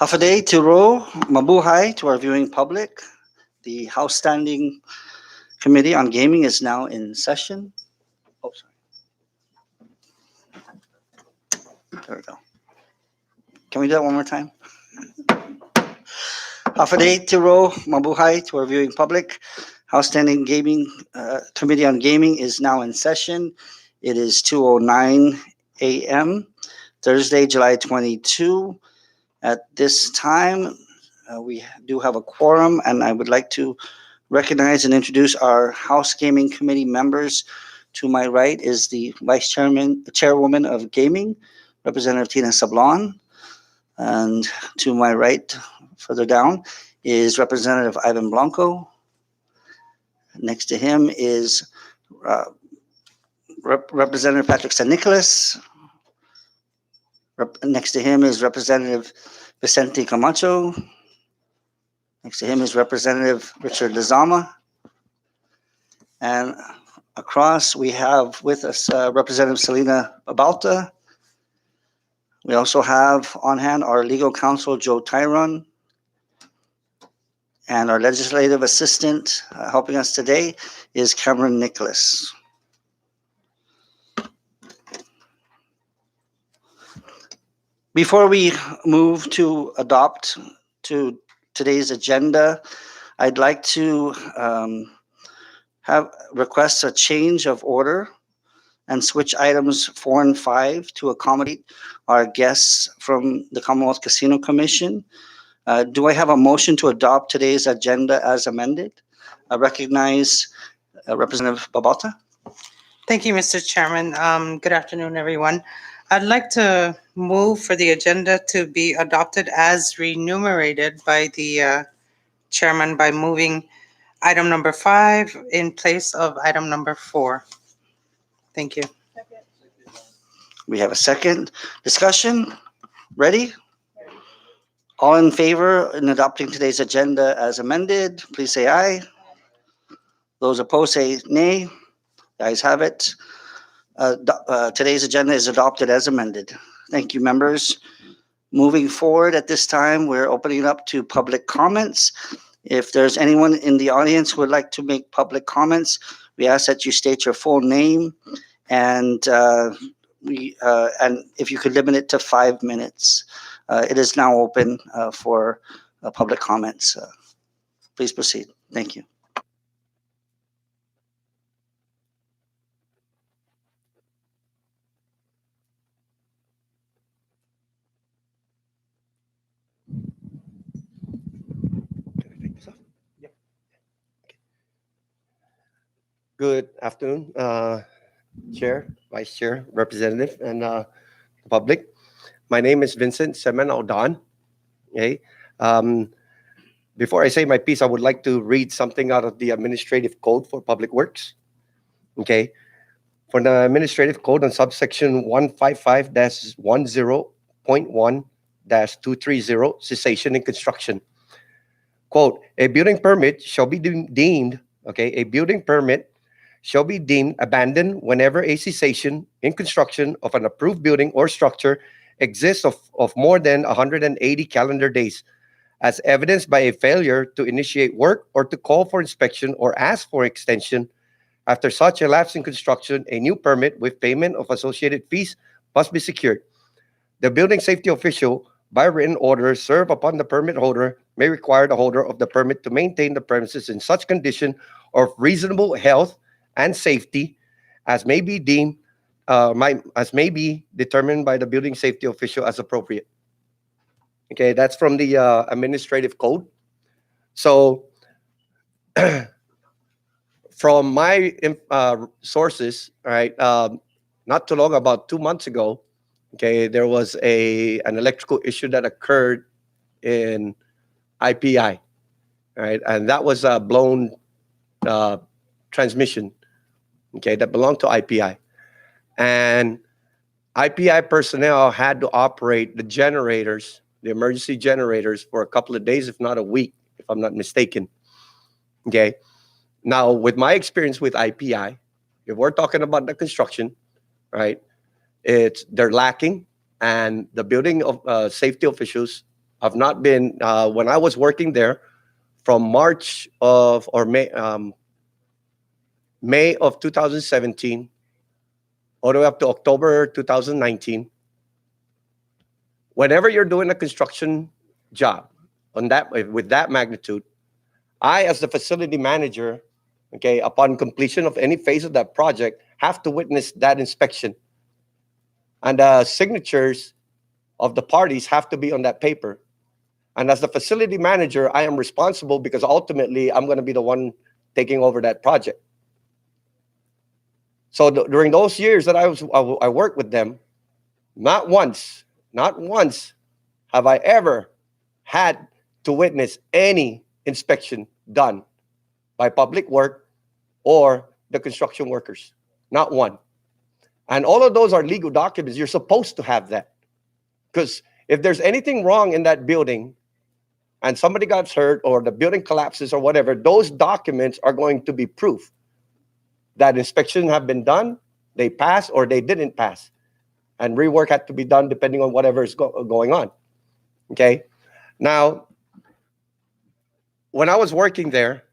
Hafaday Tiro, Mabuhay to our viewing public. The House Standing Committee on Gaming is now in session. Oh, sorry. There we go. Can we do that one more time? Hafaday Tiro, Mabuhay to our viewing public. House Standing Committee on Gaming is now in session. It is 2:09 a.m. Thursday, July 22. At this time, we do have a quorum, and I would like to recognize and introduce our House Gaming Committee members. To my right is the Chairwoman of Gaming, Representative Tina Sablon. And to my right, further down, is Representative Ivan Blanco. Next to him is Representative Patrick San Nicolas. Next to him is Representative Vicente Camacho. Next to him is Representative Richard Lizama. And across we have with us Representative Selena Abalta. We also have on hand our legal counsel, Joe Tyron. And our legislative assistant helping us today is Cameron Nicholas. Before we move to adopt to today's agenda, I'd like to request a change of order and switch items 4 and 5 to accommodate our guests from the Commonwealth Casino Commission. Do I have a motion to adopt today's agenda as amended? I recognize Representative Babalta. Thank you, Mr. Chairman. Good afternoon, everyone. I'd like to move for the agenda to be adopted as remunerated by the chairman by moving item number 5 in place of item number 4. Thank you. We have a second. Discussion? Ready? All in favor in adopting today's agenda as amended, please say aye. Those opposed say nay. The ayes have it. Today's agenda is adopted as amended. Thank you, members. Moving forward at this time, we're opening it up to public comments. If there's anyone in the audience who would like to make public comments, we ask that you state your full name and if you could limit it to 5 minutes. It is now open for public comments. Please proceed. Thank you. Good afternoon, Chair, Vice Chair, Representative, and the public. My name is Vincent Semen Aldan. Okay. Before I say my piece, I would like to read something out of the Administrative Code for Public Works. Okay. For the Administrative Code on subsection 155-10.1-230, cessation in construction. Quote, a building permit shall be deemed, a building permit shall be deemed abandoned whenever a cessation in construction of an approved building or structure exists of more than 180 calendar days, as evidenced by a failure to initiate work or to call for inspection or ask for extension. After such a lapse in construction, a new permit with payment of associated fees must be secured. The building safety official, by written order served upon the permit holder, may require the holder of the permit to maintain the premises in such condition of reasonable health and safety as may be determined by the building safety official as appropriate. Okay, that's from the Administrative Code. So, from my sources, right, not too long, about 2 months ago, okay, there was an electrical issue that occurred in IPI, right, and that was a blown transmission, okay, that belonged to IPI. And IPI personnel had to operate the generators, the emergency generators, for a couple of days, if not a week, if I'm not mistaken. Okay. Now, with my experience with IPI, if we're talking about the construction, right, they're lacking, and the building of safety officials I've not been, when I was working there from March of, or May of 2017, all the way up to October 2019, whenever you're doing a construction job on that, with that magnitude, I, as the facility manager, okay, upon completion of any phase of that project, have to witness that inspection. And the signatures of the parties have to be on that paper. And as the facility manager, I am responsible because ultimately I'm going to be the one taking over that project. So during those years that I worked with them, not once have I ever had to witness any inspection done by public work or the construction workers. Not one. And all of those are legal documents. You're supposed to have that. Because if there's anything wrong in that building and somebody got hurt or the building collapses or whatever, those documents are going to be proof that inspection have been done, they passed or they didn't pass. And rework had to be done depending on whatever is going on. Okay? Now, when I was working there,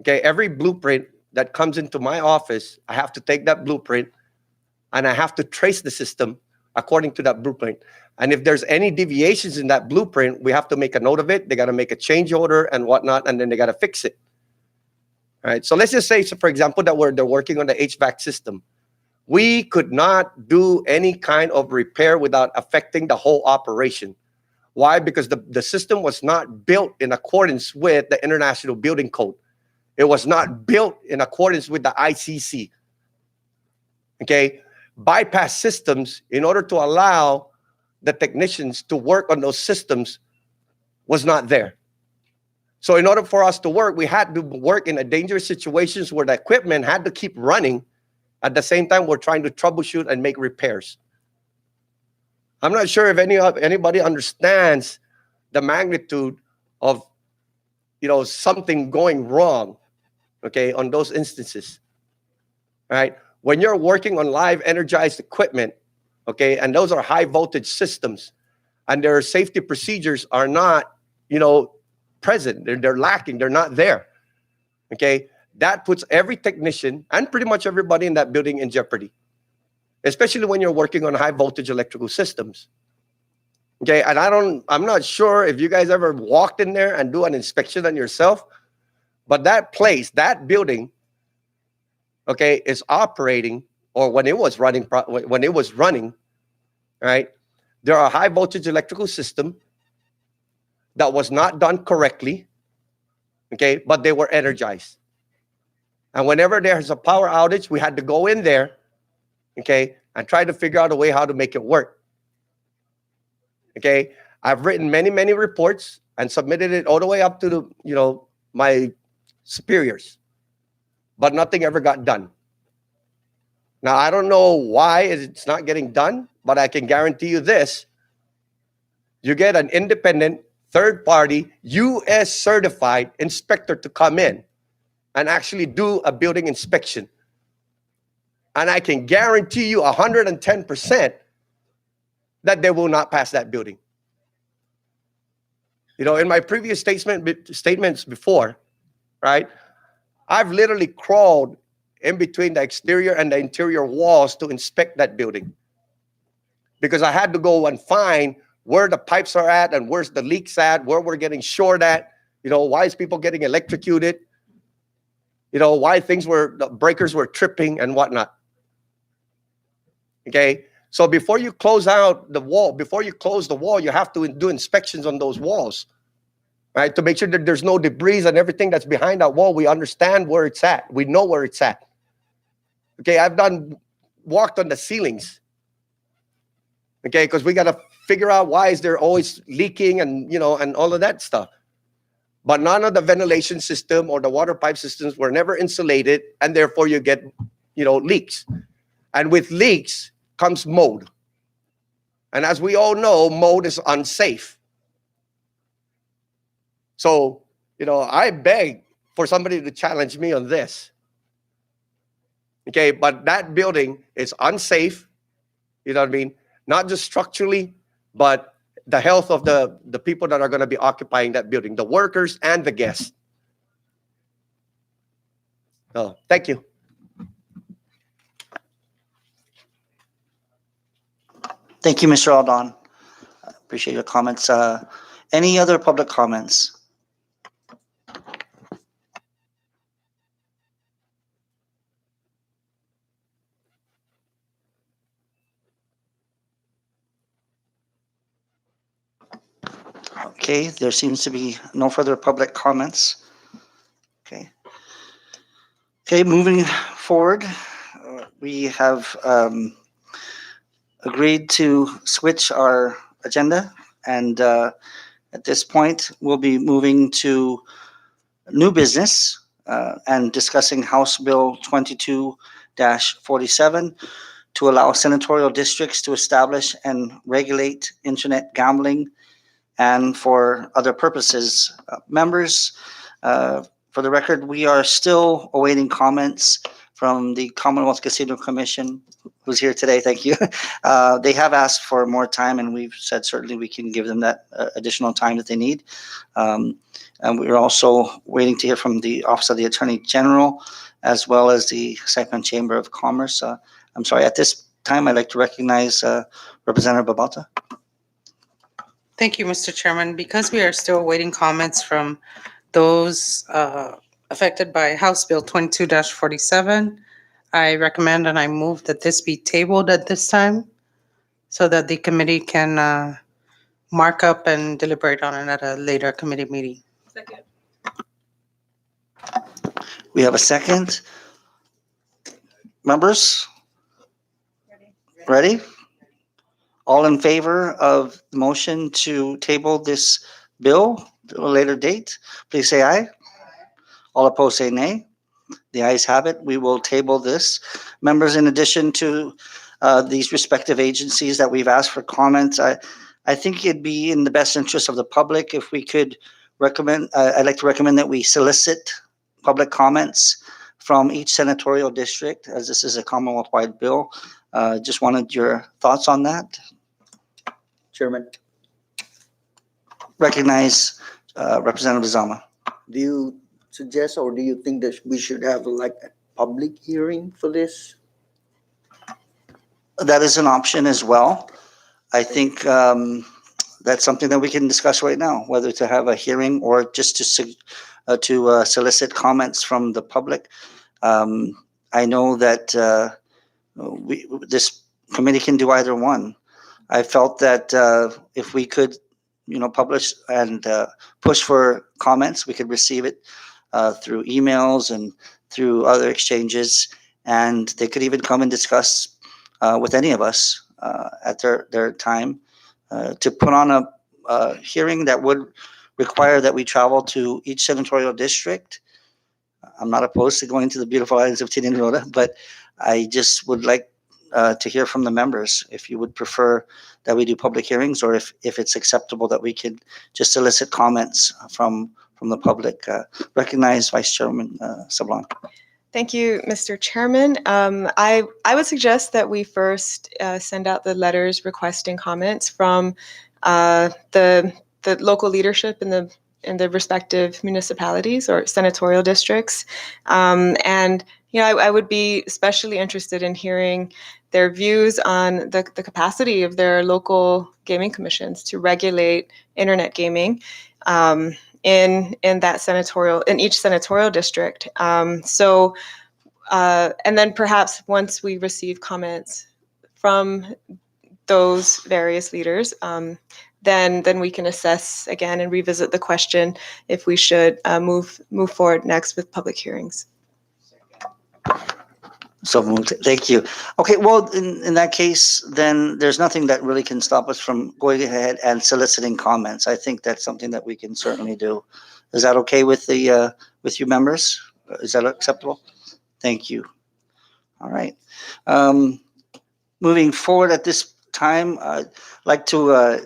okay, every blueprint that comes into my office, I have to take that blueprint and I have to trace the system according to that blueprint. And if there's any deviations in that blueprint, we have to make a note of it. They got to make a change order and whatnot, and then they got to fix it. All right. So let's just say, so for example, that they're working on the HVAC system. We could not do any kind of repair without affecting the whole operation. Why? Because the system was not built in accordance with the International Building Code. It was not built in accordance with the ICC. Okay? Bypass systems, in order to allow the technicians to work on those systems, was not there. So in order for us to work, we had to work in a dangerous situations where the equipment had to keep running. At the same time, we're trying to troubleshoot and make repairs. I'm not sure if anybody understands the magnitude of, something going wrong, okay, on those instances, right? When you're working on live energized equipment, okay, and those are high voltage systems, and their safety procedures are not, present. They're lacking. They're not there, okay? That puts every technician and pretty much everybody in that building in jeopardy, especially when you're working on high voltage electrical systems. Okay, and I'm not sure if you guys ever walked in there and do an inspection on yourself, but that place, that building, okay, is operating, or when it was running, right? There are high voltage electrical system that was not done correctly, okay, but they were energized. And whenever there's a power outage, we had to go in there, okay, and try to figure out a way how to make it work. Okay, I've written many reports and submitted it all the way up to the, my superiors, but nothing ever got done. Now, I don't know why it's not getting done, but I can guarantee you this. You get an independent, third-party, U.S. certified inspector to come in and actually do a building inspection. And I can guarantee you 110% that they will not pass that building. In my previous statements before, right, I've literally crawled in between the exterior and the interior walls to inspect that building, because I had to go and find where the pipes are at and where's the leaks at, where we're getting short at, why is people getting electrocuted, why the breakers were tripping and whatnot. Okay, so before you close out the wall, you have to do inspections on those walls, right, to make sure that there's no debris and everything that's behind that wall. We understand where it's at. We know where it's at. Okay, I've walked on the ceilings. Okay, because we got to figure out why is there always leaking and, and all of that stuff. But none of the ventilation system or the water pipe systems were never insulated, and therefore you get, leaks. And with leaks comes mold. And as we all know, mold is unsafe. So, I beg for somebody to challenge me on this. Okay, but that building is unsafe, you know what I mean? Not just structurally, but the health of the people that are going to be occupying that building, the workers and the guests. Oh, thank you. Thank you, Mr. Aldon. Appreciate your comments. Any other public comments? Okay, there seems to be no further public comments. Okay. Okay, moving forward, we have agreed to switch our agenda, and at this point, we'll be moving to new business and discussing House Bill 22-47 to allow senatorial districts to establish and regulate internet gambling and for other purposes. Members, for the record, we are still awaiting comments from the Commonwealth Casino Commission, who's here today. Thank you. They have asked for more time, and we've said certainly we can give them that additional time that they need. And we're also waiting to hear from the Office of the Attorney General, as well as the Saipan Chamber of Commerce. I'm sorry, at this time, I'd like to recognize Representative Babalta. Thank you, Mr. Chairman. Because we are still awaiting comments from those affected by House Bill 22-47, I recommend and I move that this be tabled at this time so that the committee can mark up and deliberate on it at a later committee meeting. Second. We have a second. Members, ready? All in favor of the motion to table this bill to a later date, please say aye. All opposed say nay. The ayes have it. We will table this. Members, in addition to these respective agencies that we've asked for comments, I think it'd be in the best interest of the public if we could recommend, I'd like to recommend that we solicit public comments from each senatorial district, as this is a Commonwealth-wide bill. Just wanted your thoughts on that. Chairman, Recognize Representative Zama. do you suggest or do you think that we should have like a public hearing for this? That is an option as well. I think that's something that we can discuss right now, whether to have a hearing or just to solicit comments from the public. I know that this committee can do either one. I felt that if we could, publish and push for comments, we could receive it through emails and through other exchanges, and they could even come and discuss with any of us at their time to put on a hearing that would require that we travel to each senatorial district. I'm not opposed to going to the beautiful islands of Tinigorota, but I just would like to hear from the members if you would prefer that we do public hearings, or if it's acceptable that we could just solicit comments from the public. Recognize Vice Chairman Sablan. Thank you, Mr. Chairman. I would suggest that we first send out the letters requesting comments from the local leadership in the respective municipalities or senatorial districts, and I would be especially interested in hearing their views on the capacity of their local gaming commissions to regulate internet gaming in each senatorial district. And then perhaps once we receive comments from those various leaders, then we can assess again and revisit the question if we should move forward next with public hearings. So moved. Thank you. Okay, well, in that case, then there's nothing that really can stop us from going ahead and soliciting comments. I think that's something that we can certainly do. Is that okay with with you members? Is that acceptable? Thank you. All right. Moving forward at this time, I'd like to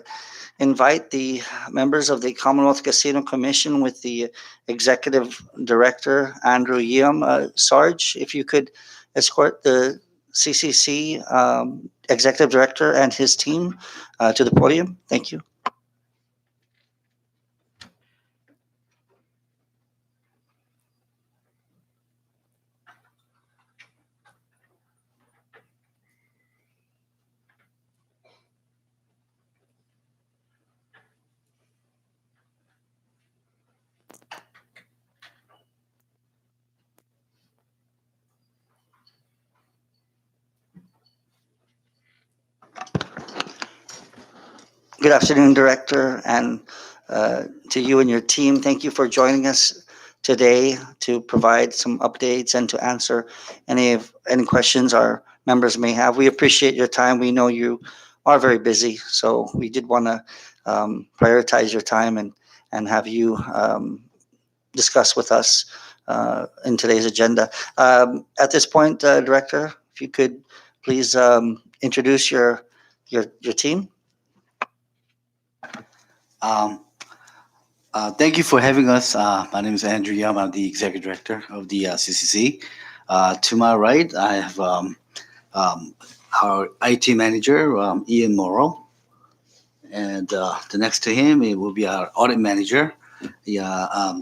invite the members of the Commonwealth Casino Commission with the Executive Director, Andrew Yim. Sarge, if you could escort the CCC Executive Director and his team to the podium. Thank you. Good afternoon, Director, and to you and your team. Thank you for joining us today to provide some updates and to answer any questions our members may have. We appreciate your time. We know you are very busy, so we did want to prioritize your time and have you discuss with us in today's agenda. At this point, Director, if you could please introduce your team. Um, Thank you for having us. My name is Andrew Yum. I'm the executive director of the CCC. To my right, I have our IT manager, Ian Morrow. And the next to him, it will be our audit manager. Yeah,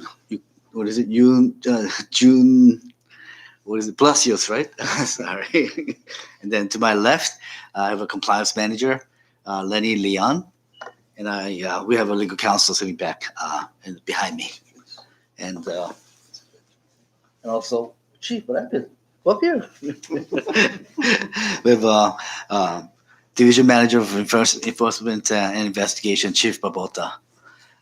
what is it? June, what is it? Palacios, right? Sorry. And then to my left, I have a compliance manager, Lenny Leon. And we have a legal counsel sitting back and behind me, and also Chief. What happened? Up here. We have Division Manager of Enforcement and Investigation, Chief Babota.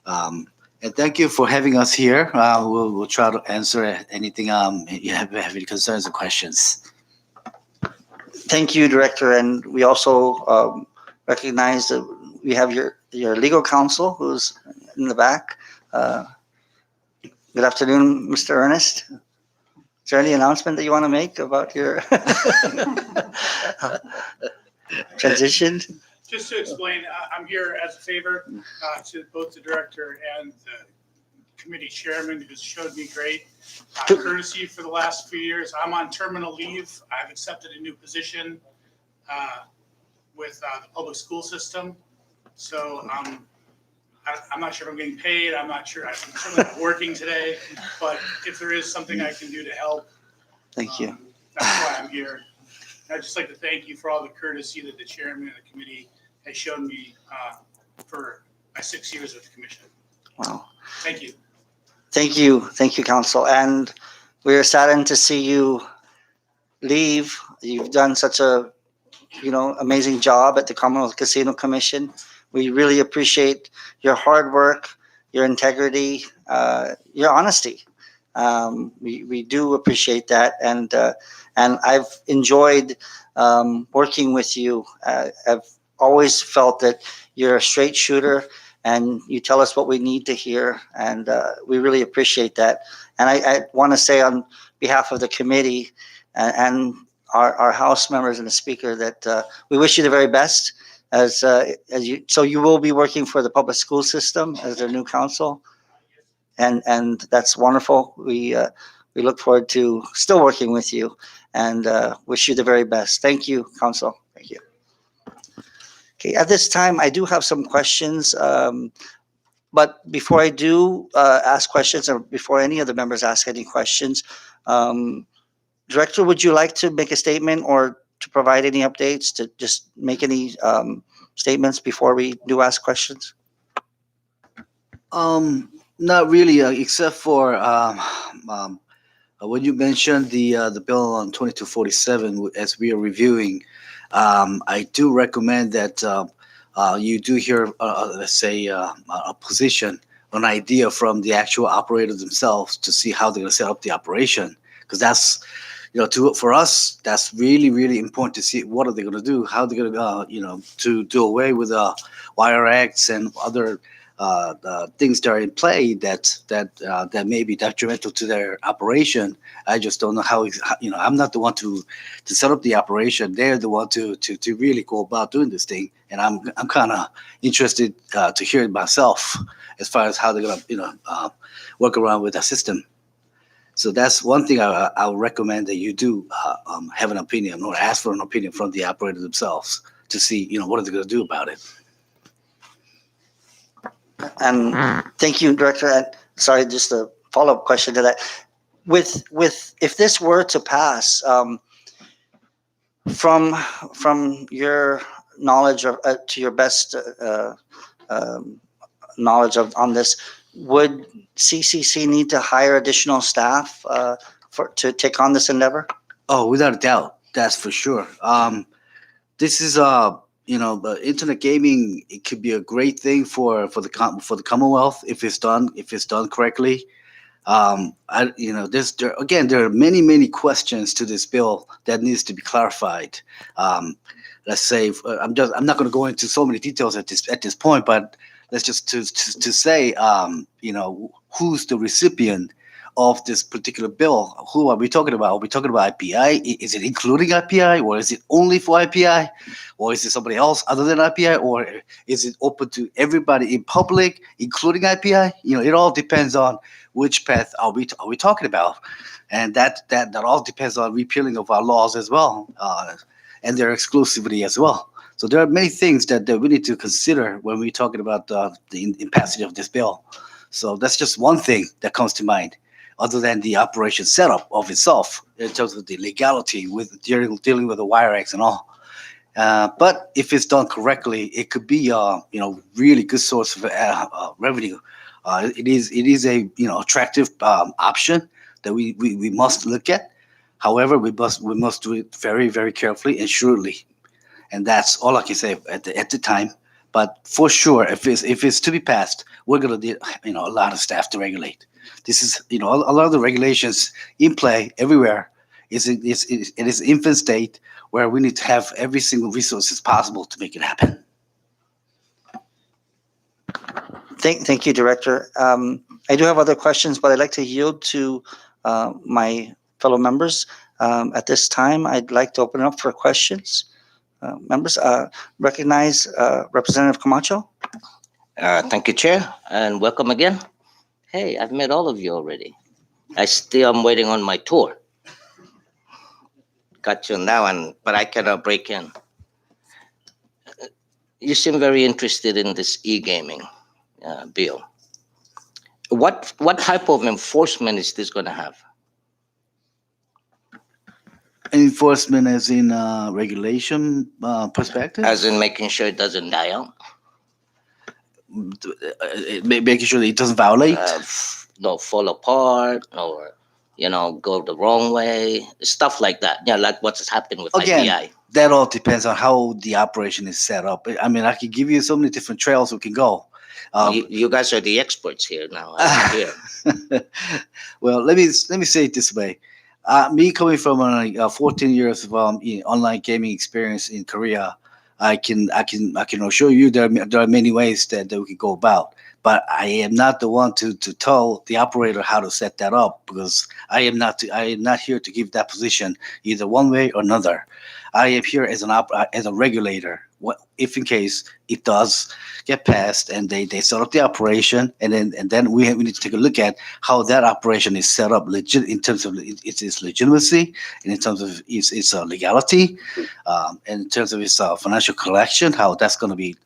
And thank you for having us here. We'll try to answer anything you have any concerns or questions. Thank you, Director, and we also recognize that we have your legal counsel who's in the back. Good afternoon, Mr. Ernest. Is there any announcement that you want to make about your transition? Just to explain, I'm here as a favor to both the director and the committee chairman, who's showed me great courtesy for the last few years. I'm on terminal leave. I've accepted a new position with the public school system. So I'm not sure if I'm getting paid. I'm not sure. I'm certainly not working today. But if there is something I can do to help, Thank you. that's why I'm here. I'd just like to thank you for all the courtesy that the chairman of the committee has shown me for my 6 years with the commission. Wow. Thank you. Thank you, Council. And we're saddened to see you leave. You've done such a amazing job at the Commonwealth Casino Commission. We really appreciate your hard work, your integrity, your honesty. We do appreciate that, and I've enjoyed working with you. I've always felt that you're a straight shooter, and you tell us what we need to hear, and we really appreciate that. And I want to say on behalf of the committee and our House members and the Speaker that we wish you the very best as you. So you will be working for the public school system as their new council, and that's wonderful. We look forward to still working with you, and wish you the very best. Thank you, Council. Thank you. Okay, at this time, I do have some questions. But before I do ask questions, or before any of the members ask any questions, Director, would you like to make a statement or to provide any updates, to just make any statements before we do ask questions? Not really, except for when you mentioned the bill on 2247 as we are reviewing. I do recommend that you do hear, let's say, a position, an idea from the actual operators themselves to see how they're going to set up the operation, because that's, for us, that's really, really important to see what are they going to do, how they're going to, to do away with wire acts and other things that are in play that may be detrimental to their operation. I just don't know how I'm not the one to set up the operation. They're the one to really go about doing this thing, and I'm kind of interested to hear it myself as far as how they're gonna work around with that system. So that's one thing I would recommend that you do have an opinion or ask for an opinion from the operators themselves to see what are they going to do about it. And thank you, Director. And sorry, just a follow-up question to that. With if this were to pass, from your knowledge of to your best knowledge on this, would CCC need to hire additional staff to take on this endeavor? Oh, without a doubt, that's for sure. This is but internet gaming, it could be a great thing for the Commonwealth if it's done correctly. There are many questions to this bill that needs to be clarified. Let's say I'm not going to go into so many details at this point, but let's just to say, who's the recipient of this particular bill? Who are we talking about? Are we talking about IPI? Is it including IPI, or is it only for IPI, or is it somebody else other than IPI, or is it open to everybody in public, including IPI? It all depends on which path are we talking about, and that all depends on repealing of our laws as well, and their exclusivity as well. So there are many things that we need to consider when we're talking about the passage of this bill. So that's just one thing that comes to mind, other than the operation setup of itself in terms of the legality with dealing with the wire acts and all. But if it's done correctly, it could be really good source of revenue. It is a attractive option that we must look at. However, we must do it very, very carefully and shrewdly, and that's all I can say at the time. But for sure, if it's to be passed, we're gonna need a lot of staff to regulate. This is a lot of the regulations in play everywhere. It is infant state where we need to have every single resources possible to make it happen. Thank you, Director. I do have other questions, but I'd like to yield to my fellow members. At this time, I'd like to open it up for questions. Members, recognize Representative Camacho. Thank you, Chair, and welcome again. Hey, I've met all of you already. I still am waiting on my tour. Got you now, but I cannot break in. You seem very interested in this e-gaming bill. What type of enforcement is this going to have? Enforcement as in regulation perspective? As in making sure it doesn't die out? Making sure that it doesn't violate? No, fall apart, or go the wrong way, stuff like that. Yeah, like what's happened with Again, IPI. that all depends on how the operation is set up. I mean, I could give you so many different trails we can go. You guys are the experts here now. I'm here. Well, let me say it this way. Me coming from 14 years of online gaming experience in Korea, I can assure you there are many ways that we can go about. But I am not the one to tell the operator how to set that up, because I am not here to give that position either one way or another. I am here as a regulator. If in case it does get passed and they set up the operation, and then we need to take a look at how that operation is set up in terms of its legitimacy, and in terms of its legality, and in terms of its financial collection, how that's going to be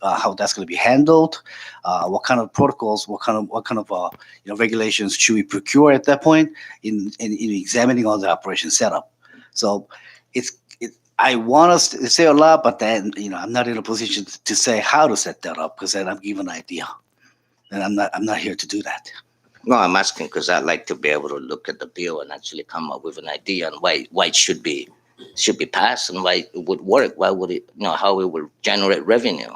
handled, what kind of protocols, what kind of regulations should we procure at that point in examining all the operation setup. So I want us to say a lot, but then I'm not in a position to say how to set that up, because then I'm giving an idea, and I'm not here to do that. No, I'm asking because I'd like to be able to look at the bill and actually come up with an idea on why it should be passed and why it would work. Why would it, how it would generate revenue.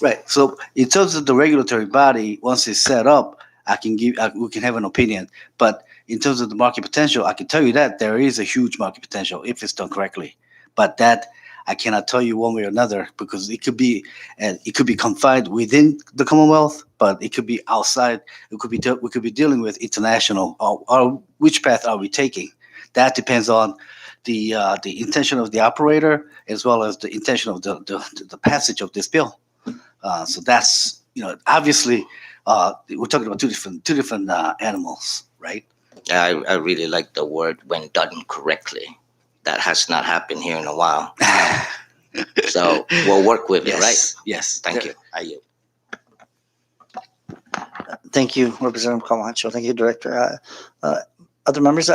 Right. So in terms of the regulatory body, once it's set up, we can have an opinion. But in terms of the market potential, I can tell you that there is a huge market potential if it's done correctly. But that I cannot tell you one way or another, because it could be confined within the Commonwealth, but it could be outside. We could be dealing with international. Or which path are we taking? That depends on the intention of the operator, as well as the intention of the passage of this bill. So that's obviously we're talking about two different animals, right? I really like the word "when done correctly." That has not happened here in a while. So we'll work with it, right? Yes. Thank you. I yield. Thank you, Representative Camacho. Thank you, Director. Other members,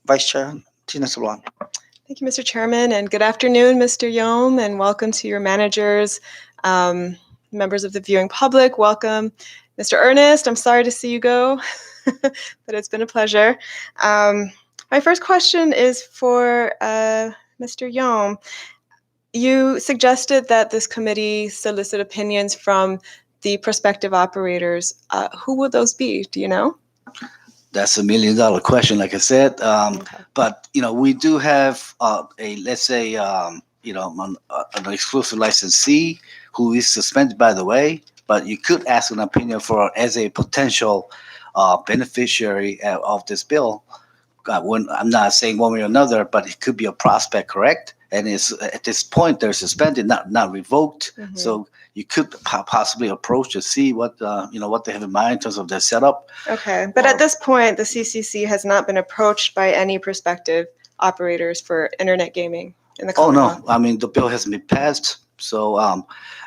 Vice Chair Tina Sablan. Thank you, Mr. Chairman, and good afternoon, Mr. Yom, and welcome to your managers, members of the viewing public. Welcome, Mr. Ernest. I'm sorry to see you go, but it's been a pleasure. My first question is for Mr. Yom. You suggested that this committee solicit opinions from the prospective operators. Who would those be? Do you know? That's $1 million question, like I said. Okay. But we do have let's say an exclusive licensee who is suspended, by the way. But you could ask an opinion for as a potential beneficiary of this bill. I'm not saying one way or another, but it could be a prospect, correct? And it's at this point they're suspended, not revoked. Mhm. So you could possibly approach to see what what they have in mind in terms of their setup. Okay, but at this point, the CCC has not been approached by any prospective operators for internet gaming in the Oh Commonwealth. no, I mean the bill hasn't been passed, so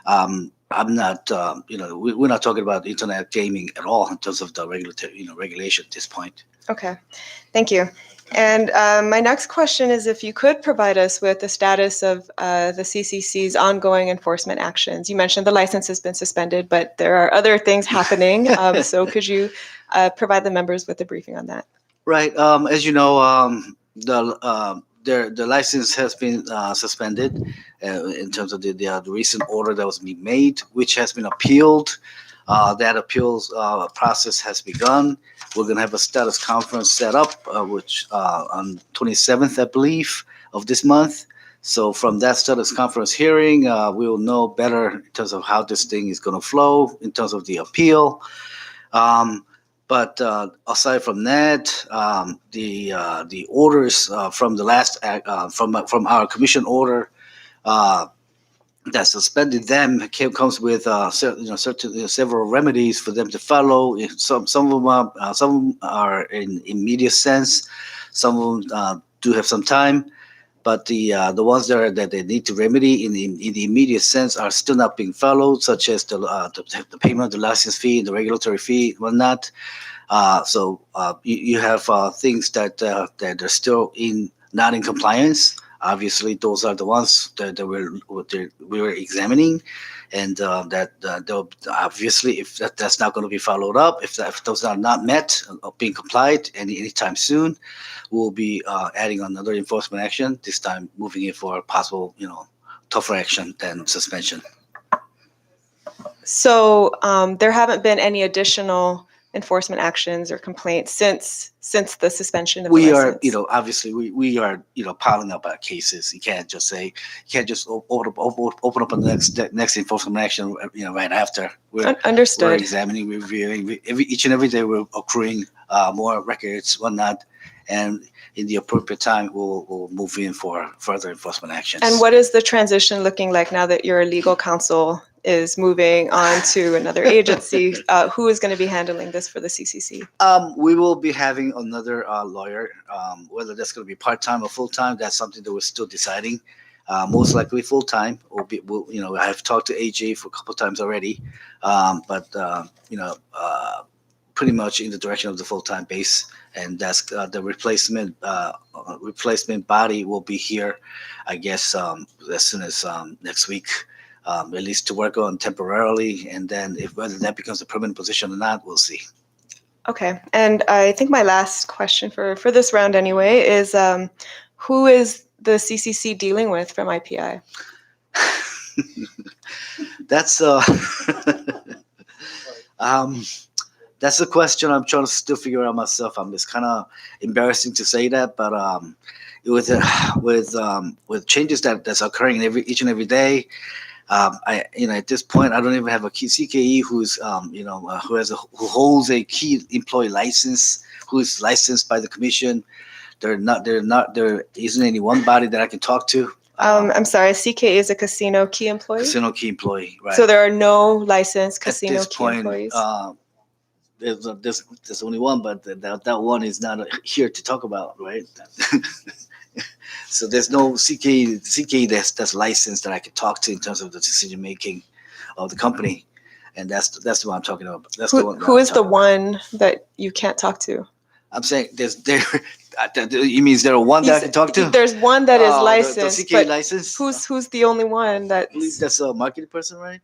I'm not we're not talking about internet gaming at all in terms of the regulatory regulation at this point. Okay, thank you. And my next question is if you could provide us with the status of the CCC's ongoing enforcement actions. You mentioned the license has been suspended, but there are other things happening. So could you provide the members with a briefing on that? Right. As you know, the license has been suspended in terms of the recent order that was being made, which has been appealed. That appeals process has begun. We're going to have a status conference set up, which on 27th, I believe, of this month. So from that status conference hearing, we will know better in terms of how this thing is going to flow in terms of the appeal. But aside from that, the orders from the last from our commission order that suspended them comes with several remedies for them to follow. Some of them are in immediate sense. Some of them do have some time, but the ones that they need to remedy in the immediate sense are still not being followed, such as the payment of the license fee, the regulatory fee, whatnot. So you have things that are still not in compliance. Obviously, those are the ones that we were examining, and they'll obviously, if that's not going to be followed up, if those are not met, being complied anytime soon, we'll be adding another enforcement action. This time, moving it for possible, tougher action than suspension. So there haven't been any additional enforcement actions or complaints since the suspension of the We license? are, obviously we are, piling up our cases. You can't just open up the next enforcement action, right after. We're Understood. examining, reviewing, each and every day we're accruing more records, whatnot. And in the appropriate time, we'll move in for further enforcement actions. And what is the transition looking like now that your legal counsel is moving on to another agency? Who is going to be handling this for the CCC? We will be having another lawyer. Whether that's going to be part-time or full-time, that's something that we're still deciding. Most likely full-time. I've talked to AJ for a couple of times already, but pretty much in the direction of the full-time base, and that's the replacement body will be here, I guess, as soon as next week. At least to work on temporarily, and then whether that becomes a permanent position or not, we'll see. Okay, and I think my last question for this round anyway is who is the CCC dealing with from IPI? That's that's a question I'm trying to still figure out myself. It's kind of embarrassing to say that, but with changes that's occurring each and every day. At this point, I don't even have a key CKE who holds a key employee license, who is licensed by the commission. There isn't any one body that I can talk to. I'm sorry, CK is a casino key employee? Casino key employee, right? So there are no licensed casino At this key point, employees? there's only one, but that one is not here to talk about, right? So there's no CK that's licensed that I can talk to in terms of the decision making of the company, and that's what I'm talking about. That's Who is the one that you can't talk to? I'm saying you mean is there one that I can talk to? There's one that is licensed, the CK but license. who's the only one I believe that's a marketing person, right?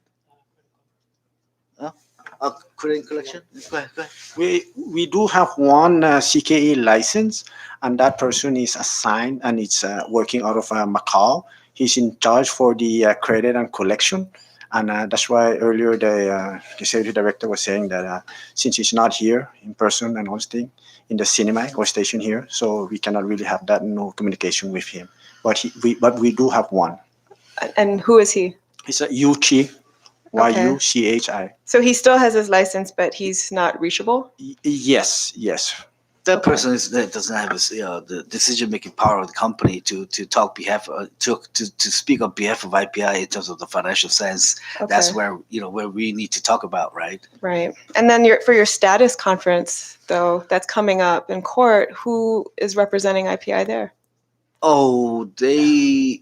Credit collection. Go ahead. We do have one CKE license, and that person is assigned and it's working out of Macau. he's in charge for the credit and collection. And that's why earlier the executive director was saying that since he's not here in person and hosting in the cinema or station here, so we cannot really have that no communication with him. But we do have one. And who is he? It's a Yuchi, Y-U-C-H-I. So he still has his license, but he's not reachable? Yes. That Okay. person that doesn't have the decision-making power of the company to talk behalf to speak on behalf of IPI in terms of the financial sense. That's Okay. where we need to talk about, right? Right. And then for your status conference, though, that's coming up in court, who is representing IPI there? Oh, they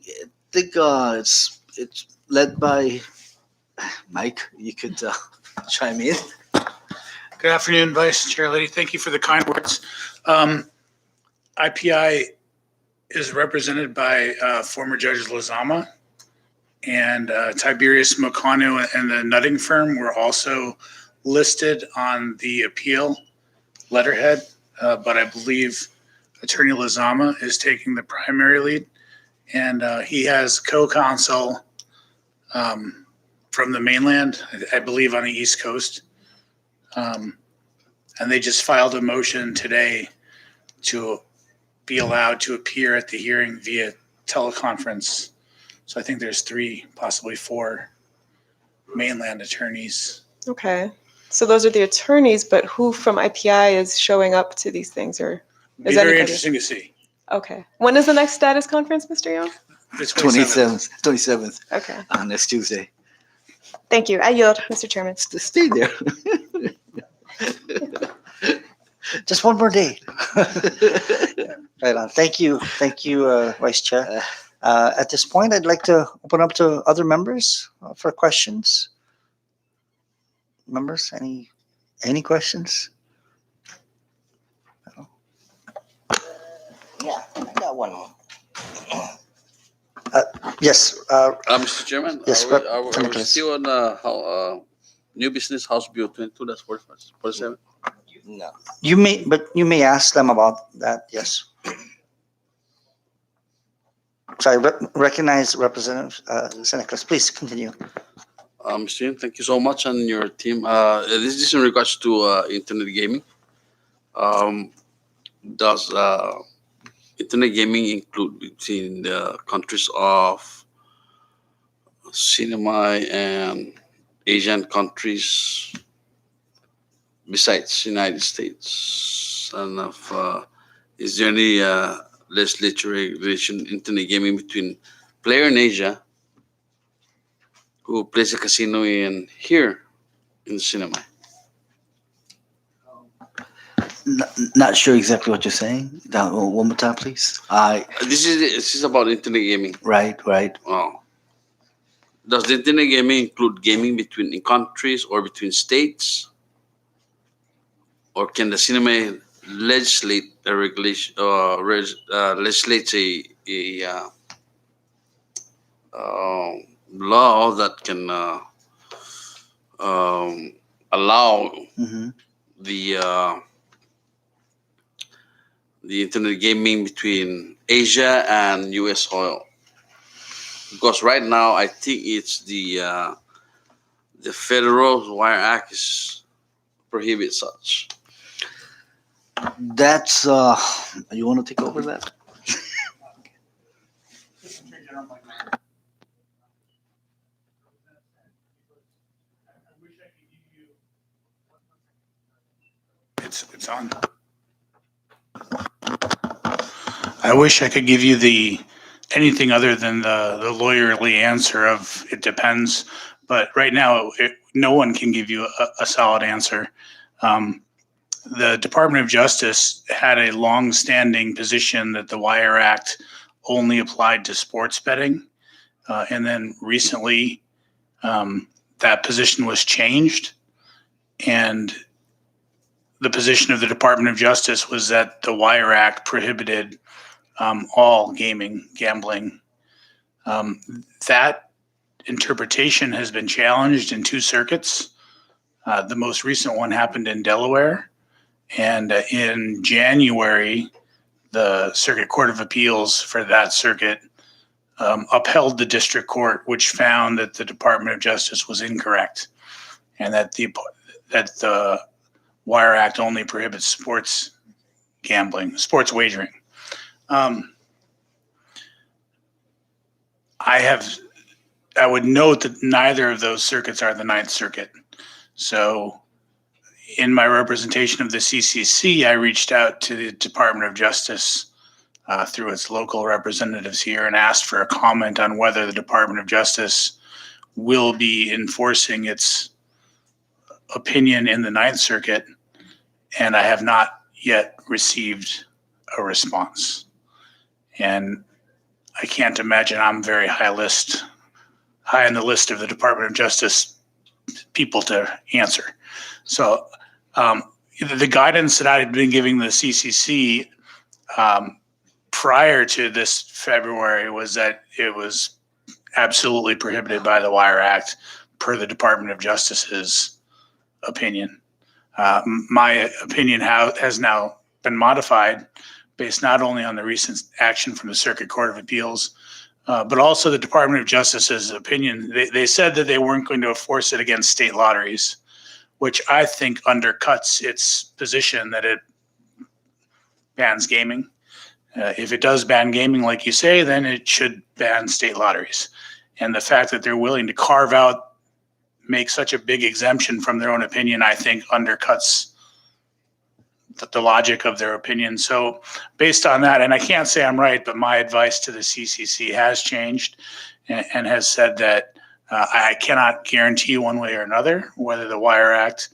think it's led by Mike. You could chime in. Good afternoon, Vice Chair Lady. Thank you for the kind words. IPI is represented by former Judge Lozama and Tiberius Mokano and the Nutting Firm were also listed on the appeal letterhead, but I believe Attorney Lozama is taking the primary lead, and he has co-counsel from the mainland, I believe on the East Coast. And they just filed a motion today to be allowed to appear at the hearing via teleconference. So I think there's 3, possibly 4 mainland attorneys. Okay. So those are the attorneys, but who from IPI is showing up to these things? Or Be is very anybody? interesting to see. Okay. When is the next status conference, Mr. Young? The 27th. 27th Okay. Next Tuesday. Thank you. I yield, Mr. Chairman. Stay there. Just one more day. Right on. Thank you, Vice Chair. At this point, I'd like to open up to other members for questions. Members, any questions? Yeah, I got one more. Yes. Mr. Chairman, Yes, are we, Rep. are we, are we Senator. still on new business House Bill 22-47? No. You may ask them about that. Yes. So I recognize Representative Seneca. Please continue. Mr. Chairman, thank you so much and your team. This is in regards to internet gaming. Does internet gaming include between the countries of cinema and Asian countries besides United States? And is there any legislature regulation internet gaming between player in Asia who plays a casino in here in the cinema? Not sure exactly what you're saying. One more time, please. This is about internet gaming. Right. Oh. Does the internet gaming include gaming between countries or between states? Or can the cinema legislate a regulation legislate a law that can allow Mhm. the internet gaming between Asia and US oil? Because right now I think it's the Federal Wire Act is prohibit such. That's you want to take over that? It's on. I wish I could give you anything other than the lawyerly answer of it depends, but right now no one can give you a solid answer. The Department of Justice had a long-standing position that the Wire Act only applied to sports betting, and then recently that position was changed, and the position of the Department of Justice was that the Wire Act prohibited all gambling. That interpretation has been challenged in 2 circuits. The most recent one happened in Delaware. And in January, the Circuit Court of Appeals for that circuit upheld the district court, which found that the Department of Justice was incorrect, and that the Wire Act only prohibits sports gambling, sports wagering. I would note that neither of those circuits are the Ninth Circuit. So in my representation of the CCC, I reached out to the Department of Justice through its local representatives here and asked for a comment on whether the Department of Justice will be enforcing its opinion in the Ninth Circuit, and I have not yet received a response. And I can't imagine I'm very high on the list of the Department of Justice people to answer. So the guidance that I had been giving the CCC prior to this February was that it was absolutely prohibited by the Wire Act per the Department of Justice's opinion. My opinion has now been modified based not only on the recent action from the Circuit Court of Appeals, but also the Department of Justice's opinion. They said that they weren't going to enforce it against state lotteries, which I think undercuts its position that it bans gaming. If it does ban gaming, like you say, then it should ban state lotteries. And the fact that they're willing to carve out, make such a big exemption from their own opinion, I think undercuts the logic of their opinion. So based on that, and I can't say I'm right, but my advice to the CCC has changed and has said that I cannot guarantee one way or another whether the Wire Act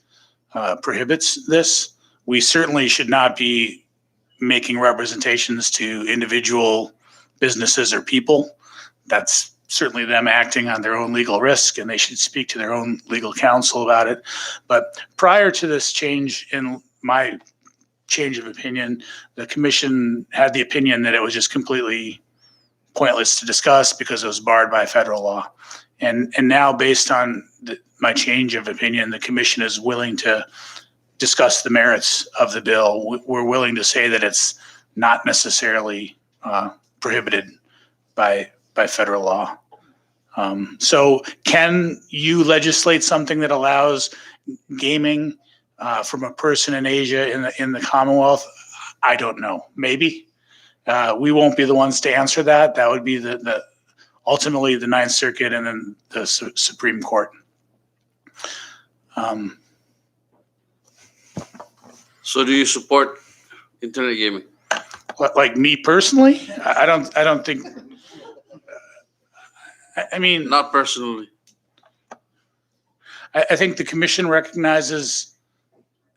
prohibits this. We certainly should not be making representations to individual businesses or people. That's certainly them acting on their own legal risk, and they should speak to their own legal counsel about it. But prior to this change in my change of opinion, the commission had the opinion that it was just completely pointless to discuss because it was barred by federal law. And now, based on my change of opinion, the commission is willing to discuss the merits of the bill. We're willing to say that it's not necessarily prohibited by federal law. So can you legislate something that allows gaming from a person in Asia in the Commonwealth? I don't know. Maybe. We won't be the ones to answer that. That would be the ultimately the Ninth Circuit and then the Supreme Court. So do you support internet gaming? Like me personally, I don't think. I mean, Not personally. I think the commission recognizes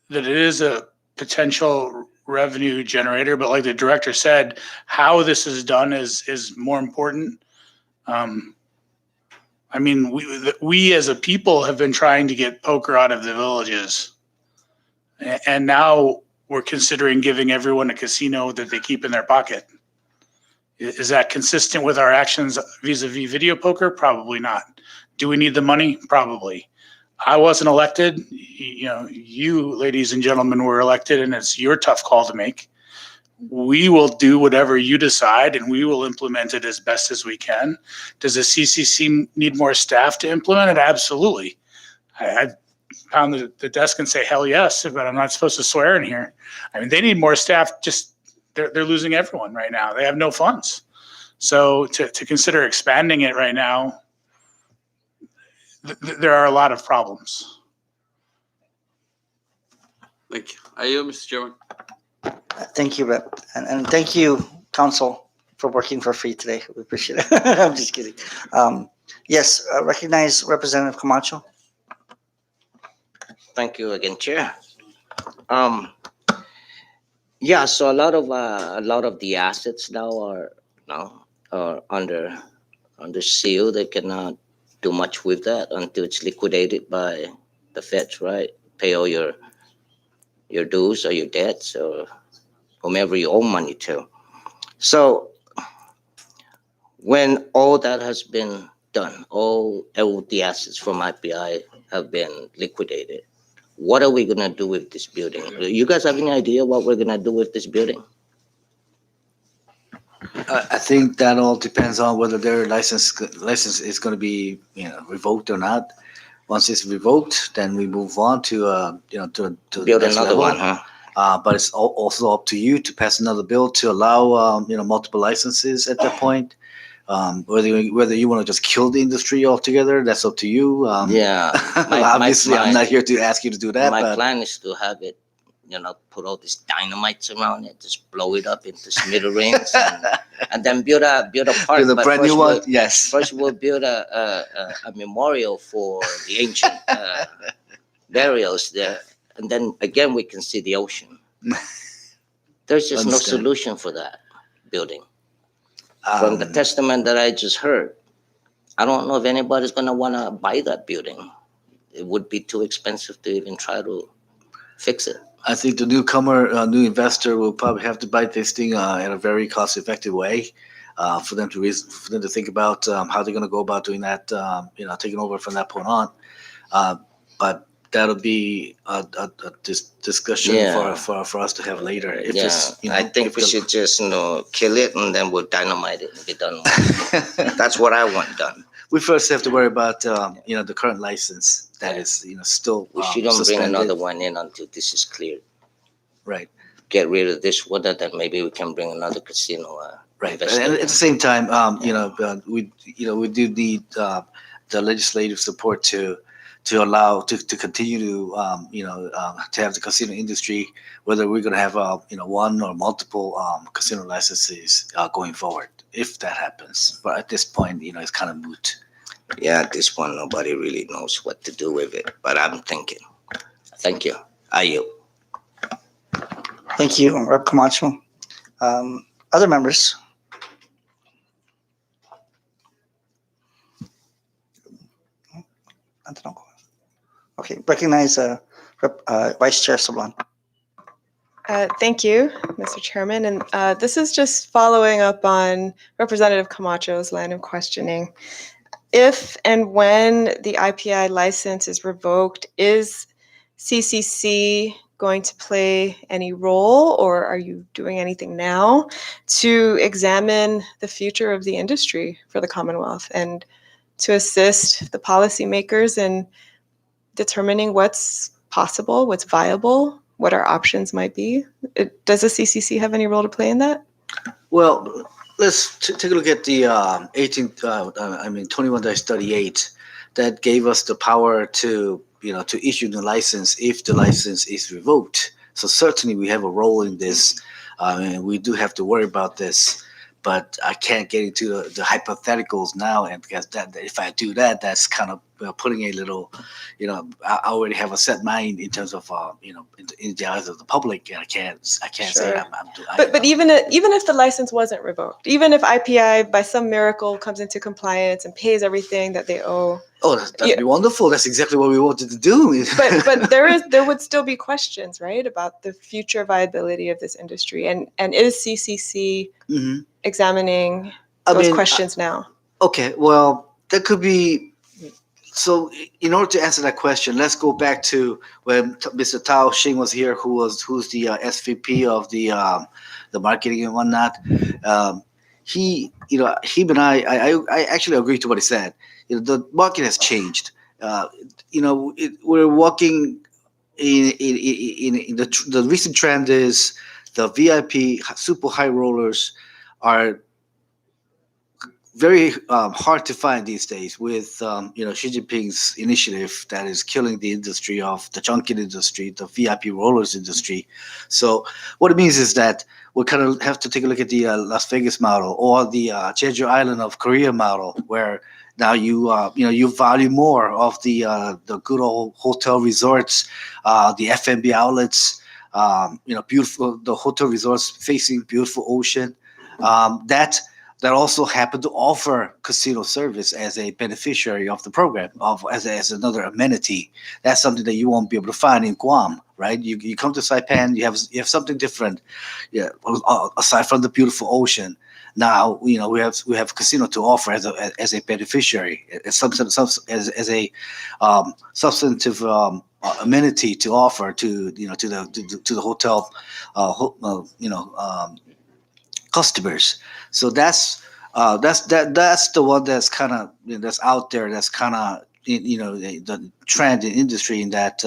that it is a potential revenue generator, but like the director said, how this is done is more important. I mean, we as a people have been trying to get poker out of the villages, and now we're considering giving everyone a casino that they keep in their pocket. Is that consistent with our actions vis-a-vis video poker? Probably not. Do we need the money? Probably. I wasn't elected. You, ladies and gentlemen, were elected, and it's your tough call to make. We will do whatever you decide, and we will implement it as best as we can. Does the CCC need more staff to implement it? Absolutely. I'd pound the desk and say, hell yes, but I'm not supposed to swear in here. I mean, they need more staff. Just they're losing everyone right now. They have no funds. So to consider expanding it right now, there are a lot of problems. Thank you. Are you, Mr. Chairman? Thank you, Rep. And thank you, Council, for working for free today. We appreciate it. I'm just kidding. Yes, recognize Representative Camacho. Thank you again, Chair. Yeah, so a lot of the assets now are under seal. They cannot do much with that until it's liquidated by the feds, right? Pay all your dues or your debts or whomever you owe money to. So when all that has been done, all the assets from IPI have been liquidated, what are we going to do with this building? You guys have any idea what we're going to do with this building? I think that all depends on whether their license is going to be revoked or not. Once it's revoked, then we move on to to the Build next another level. one, huh? But it's also up to you to pass another bill to allow multiple licenses at that point. Whether you want to just kill the industry altogether, that's up to you. Yeah. Obviously, I'm not here to ask you to do that. My But plan is to have it, put all these dynamites around it, just blow it up into smithereens, and then build a park. with a But brand new first one, we'll- yes. First, we'll build a memorial for the ancient burials there, and then again we can see the ocean. There's just no Understand. solution for that building. From the Um, testament that I just heard, I don't know if anybody's gonna wanna buy that building. It would be too expensive to even try to fix it. I think the newcomer, new investor will probably have to bite this thing in a very cost-effective way for them to think about how they're going to go about doing that. Taking over from that point on. But that'll be a discussion Yeah. for us to have later. If Yeah, it's, I think if we should just kill it and then we'll dynamite it and be done with it. That's what I want done. we first have to worry about the current license that is still We shouldn't bring suspended. another one in until this is cleared. Right. Get rid of this one, and then maybe we can bring another casino. Right, investor and at in. the same time, we do need the legislative support to allow to continue to to have the casino industry, whether we're going to have one or multiple casino licenses going forward, if that happens. But at this point, it's kind of moot. Yeah, at this point, nobody really knows what to do with it. But I'm thinking. Thank you. I yield. Thank you, Rep. Camacho. Other members? Okay, recognize Vice Chair Sablan. Thank you, Mr. Chairman. And this is just following up on Representative Camacho's line of questioning. If and when the IPI license is revoked, is CCC going to play any role, or are you doing anything now to examine the future of the industry for the Commonwealth and to assist the policymakers in determining what's possible, what's viable, what our options might be? Does the CCC have any role to play in that? Well, let's take a look at the 21-38 that gave us the power to issue the license if the license is revoked. So certainly we have a role in this, and we do have to worry about this. But I can't get into the hypotheticals now, and because that if I do that, that's kind of putting a little, I already have a set mind in terms of in the eyes of the public, and I can't say Sure. I'm doing. But even if the license wasn't revoked, even if IPI by some miracle comes into compliance and pays everything that they owe, Oh, that'd be wonderful. That's exactly what we wanted to do. but there would still be questions, right, about the future viability of this industry, and is CCC Mhm. examining I those mean, questions now? Okay, well, that could be. So, in order to answer that question, let's go back to when Mr. Tao Xing was here, who's the SVP of the marketing and whatnot. Him and I actually agree to what he said. The market has changed. We're walking in the recent trend is the VIP super high rollers are very hard to find these days with Xi Jinping's initiative that is killing the industry of the junket industry, the VIP rollers industry. So what it means is that we kind of have to take a look at the Las Vegas model or the Jeju Island of Korea model, where now you value more of the good old hotel resorts, the F&B outlets, beautiful the hotel resorts facing beautiful ocean. That also happen to offer casino service as a beneficiary of the program, as another amenity. That's something that you won't be able to find in Guam, right? You come to Saipan, you have something different, aside from the beautiful ocean. Now we have casino to offer as a beneficiary, as a substantive amenity to offer to the hotel, customers. So that's the one that's kind of that's out there. That's kind of the trend in industry in that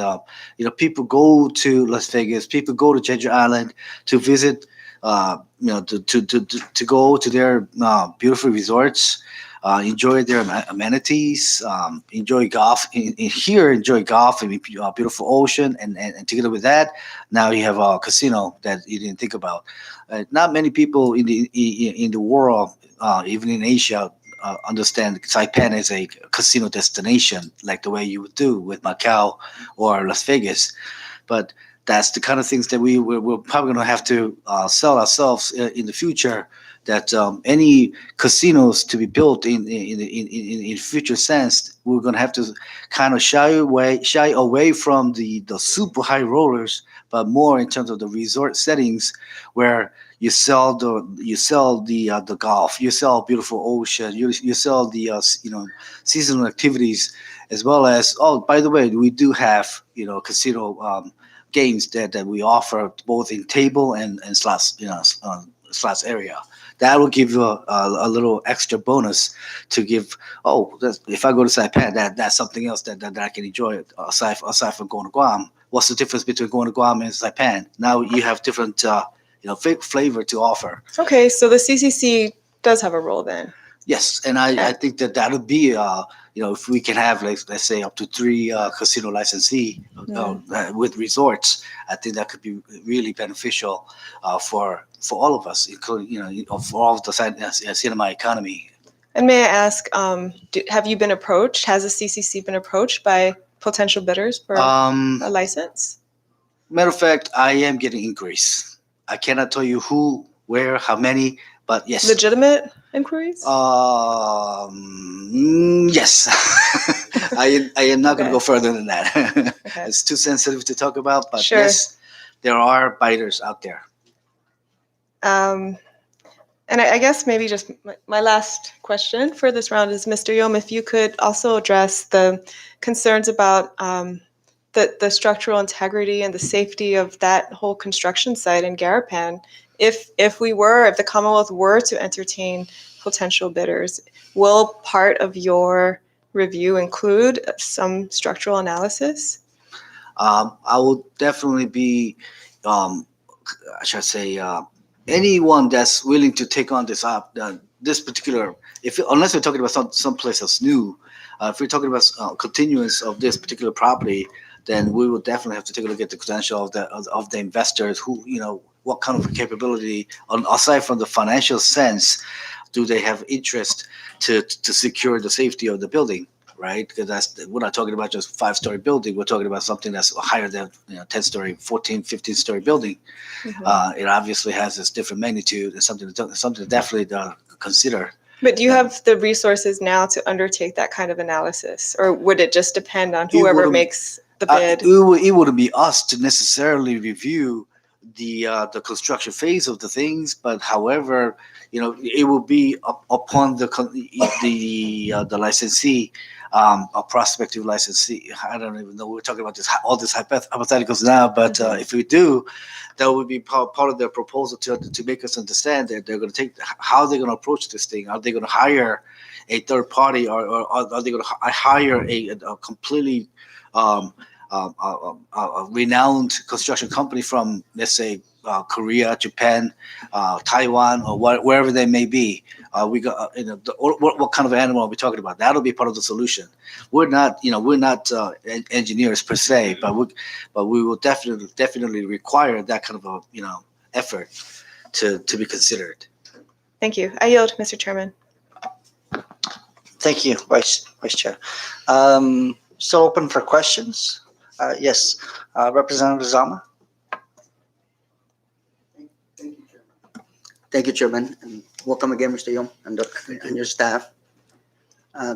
people go to Las Vegas, people go to Jeju Island to visit, to go to their beautiful resorts, enjoy their amenities, enjoy golf enjoy golf and beautiful ocean, and together with that, now you have a casino that you didn't think about. Not many people in the world, even in Asia, understand Saipan is a casino destination, like the way you would do with Macau or Las Vegas. But that's the kind of things that we're probably going to have to sell ourselves in the future. That any casinos to be built in future sense, we're going to have to kind of shy away from the super high rollers, but more in terms of the resort settings where you sell the golf, you sell beautiful ocean, you sell the seasonal activities, as well as, oh, by the way, we do have casino games that we offer both in table and slots, slots area. That will give you a little extra bonus to give. Oh, if I go to Saipan, that's something else that I can enjoy aside from going to Guam. What's the difference between going to Guam and Saipan? Now you have different flavor to offer. Okay, so the CCC does have a role then. Yes, and I think that'll be if we can have, like, let's say up to 3 casino licensee with resorts, I think that could be really beneficial for all of us, including for all of the cinema economy. And may I ask, have you been approached? Has the CCC been approached by potential bidders for a license? Matter of fact, I am getting inquiries. I cannot tell you who, where, how many, but yes. Legitimate inquiries? Yes. I am not going to Okay. go further than that. Okay. It's too sensitive to talk about, but Sure. yes, there are biders out there. And I guess maybe just my last question for this round is, Mr. Yom, if you could also address the concerns about the structural integrity and the safety of that whole construction site in Garapan. If the Commonwealth were to entertain potential bidders, will part of your review include some structural analysis? I will definitely be, I should say, anyone that's willing to take on this particular, unless we're talking about some place that's new, if we're talking about continuance of this particular property, then we will definitely have to take a look at the potential of the investors. Who, what kind of capability, aside from the financial sense, do they have interest to secure the safety of the building, right? Because we're not talking about just 5-story building. We're talking about something that's higher than 10-story, 14, 15-story building. Mhm. It obviously has this different magnitude and something to definitely consider. But do you have the resources now to undertake that kind of analysis, or would it just depend on whoever wouldn't- makes the bid? It wouldn't be us to necessarily review the construction phase of the things, but however, it will be upon the licensee, a prospective licensee. I don't even know. We're talking about all these hypotheticals now, but if we do, that would be part of their proposal to make us understand that they're going to how they're going to approach this thing. Are they going to hire a third party, or are they going to hire a completely a renowned construction company from, let's say, Korea, Japan, Taiwan, or wherever they may be? We got what kind of animal are we talking about? That'll be part of the solution. We're not engineers per se, but we will definitely require that kind of effort to be considered. Thank you. I yield, Mr. Chairman. Thank you, Vice Chair. Still open for questions? Yes, Representative Zama. Thank you, Chairman, and welcome again, Mr. Yom, and your staff.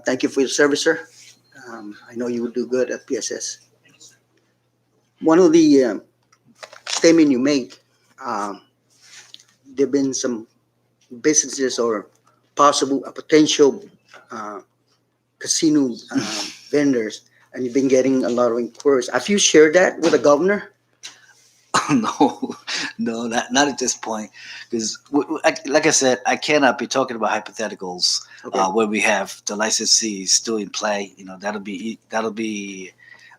Thank you for your service, sir. I know you will do good at PSS. One of the statement you made, there've been some businesses or potential casino vendors, and you've been getting a lot of inquiries. Have you shared that with the governor? No, no, not at this point. Because, like I said, I cannot be talking about hypotheticals Okay. where we have the licensee still in play. That'll be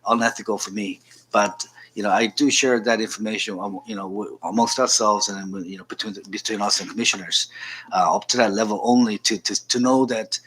unethical for me. But I do share that information, amongst ourselves and between us and commissioners, up to that level only to know that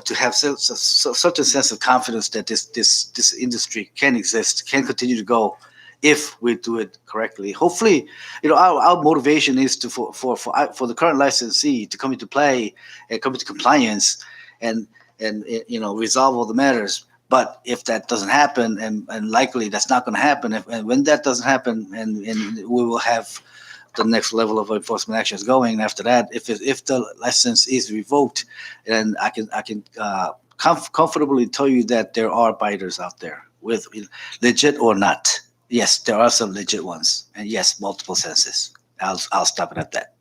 to have such a sense of confidence that this industry can exist, can continue to go, if we do it correctly. Hopefully, our motivation is for the current licensee to come into play and come into compliance and resolve all the matters. But if that doesn't happen, and likely that's not going to happen, and when that doesn't happen, and we will have the next level of enforcement actions going after that. If the license is revoked, then I can comfortably tell you that there are biters out there, with legit or not. Yes, there are some legit ones, and yes, multiple senses. I'll stop it at that.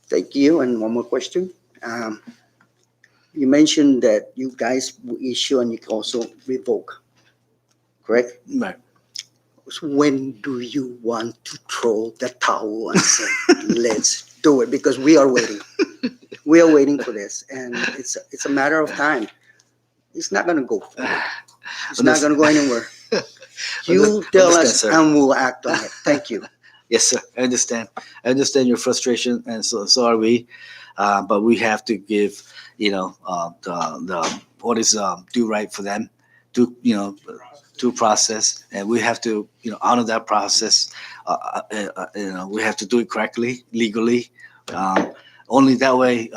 Thank you. And one more question. You mentioned that you guys will issue and you can also revoke, correct? Right. So when do you want to throw the towel and say, let's do it? Because we are waiting. We are waiting for this, and it's a matter of time. It's not going to go forward. It's not going to go anywhere. You tell Understand, us, sir. and we'll act on it. Thank you. Yes, sir. I understand. I understand your frustration, and so are we. But we have to give, the what is due right for them, due process, and we have to, honor that process. We have to do it correctly, legally. Only that way,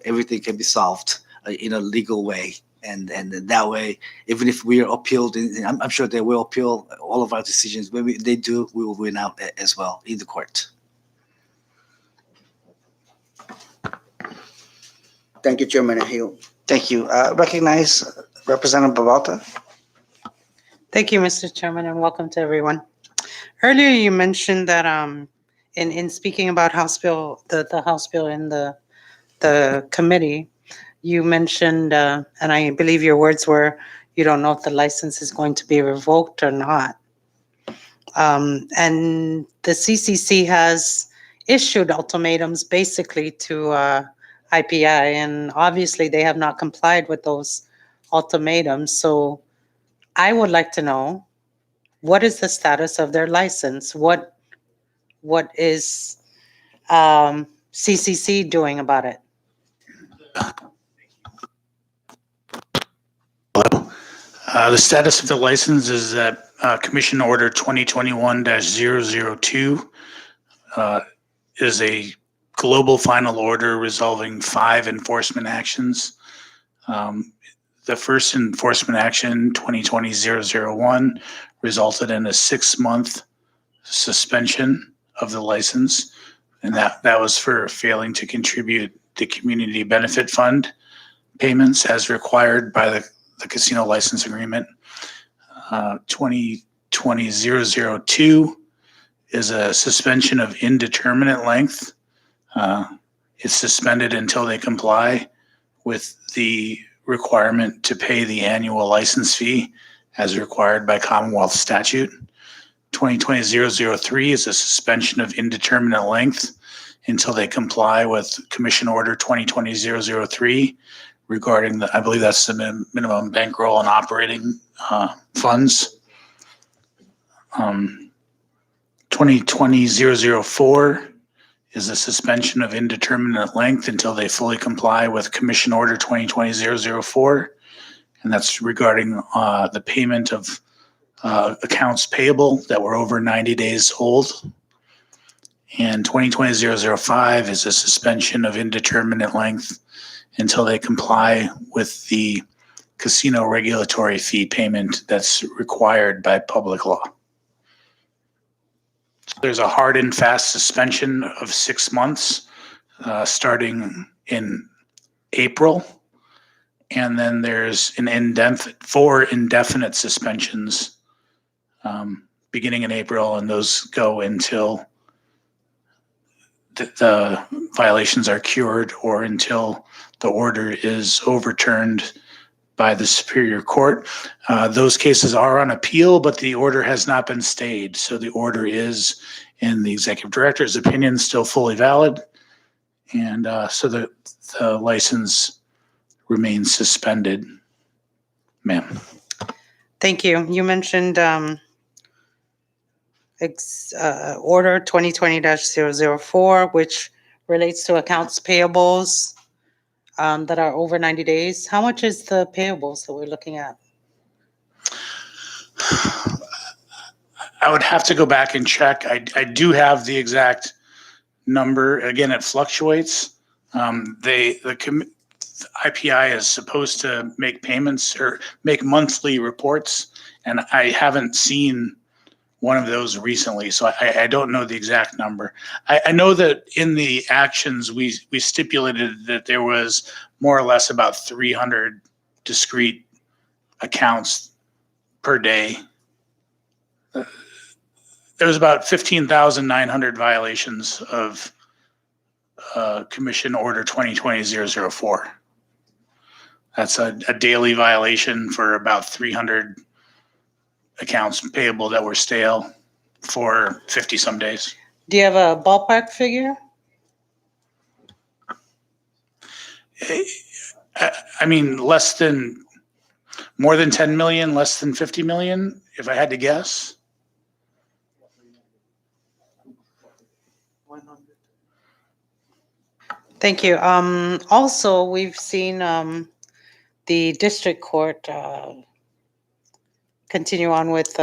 everything can be solved in a legal way. And that way, even if we are appealed, I'm sure they will appeal all of our decisions. When they do, we will win out as well in the court. Thank you, Chairman Hill. Thank you. Recognize Representative Babalta. Thank you, Mr. Chairman, and welcome to everyone. Earlier, you mentioned that in speaking about House Bill, the House Bill in the committee, you mentioned, and I believe your words were, you don't know if the license is going to be revoked or not. And the CCC has issued ultimatums basically to IPI, and obviously they have not complied with those ultimatums. So I would like to know, what is the status of their license? What is CCC doing about it? The status of the license is that Commission Order 2021-002 is a global final order resolving 5 enforcement actions. The first enforcement action, 2020-001, resulted in a 6-month suspension of the license, and that was for failing to contribute the Community Benefit Fund payments as required by the casino license agreement. 2020-002 is a suspension of indeterminate length. It's suspended until they comply with the requirement to pay the annual license fee as required by Commonwealth statute. 2020-003 is a suspension of indeterminate length until they comply with Commission Order 2020-003 regarding I believe that's the minimum bankroll and operating funds. 2020-004 is a suspension of indeterminate length until they fully comply with Commission Order 2020-004, and that's regarding the payment of accounts payable that were over 90 days old. And 2020-005 is a suspension of indeterminate length until they comply with the casino regulatory fee payment that's required by public law. There's a hard and fast suspension of 6 months starting in April. And then there's 4 indefinite suspensions beginning in April, and those go until the violations are cured or until the order is overturned by the Superior Court. Those cases are on appeal, but the order has not been stayed. So the order is, in the executive director's opinion, still fully valid. And so the license remains suspended. Ma'am. Thank you. You mentioned Order 2020-004, which relates to accounts payables that are over 90 days. How much is the payables that we're looking at? I would have to go back and check. I do have the exact number. Again, it fluctuates. IPI is supposed to make payments or make monthly reports, and I haven't seen one of those recently, so I don't know the exact number. I know that in the actions, we stipulated that there was more or less about 300 discrete accounts per day. There was about 15,900 violations of Commission Order 2020-004. That's a daily violation for about 300 accounts payable that were stale for 50 some days. Do you have a ballpark figure? I mean, more than 10 million, less than 50 million, if I had to guess. Thank you. Also, we've seen the district court continue on with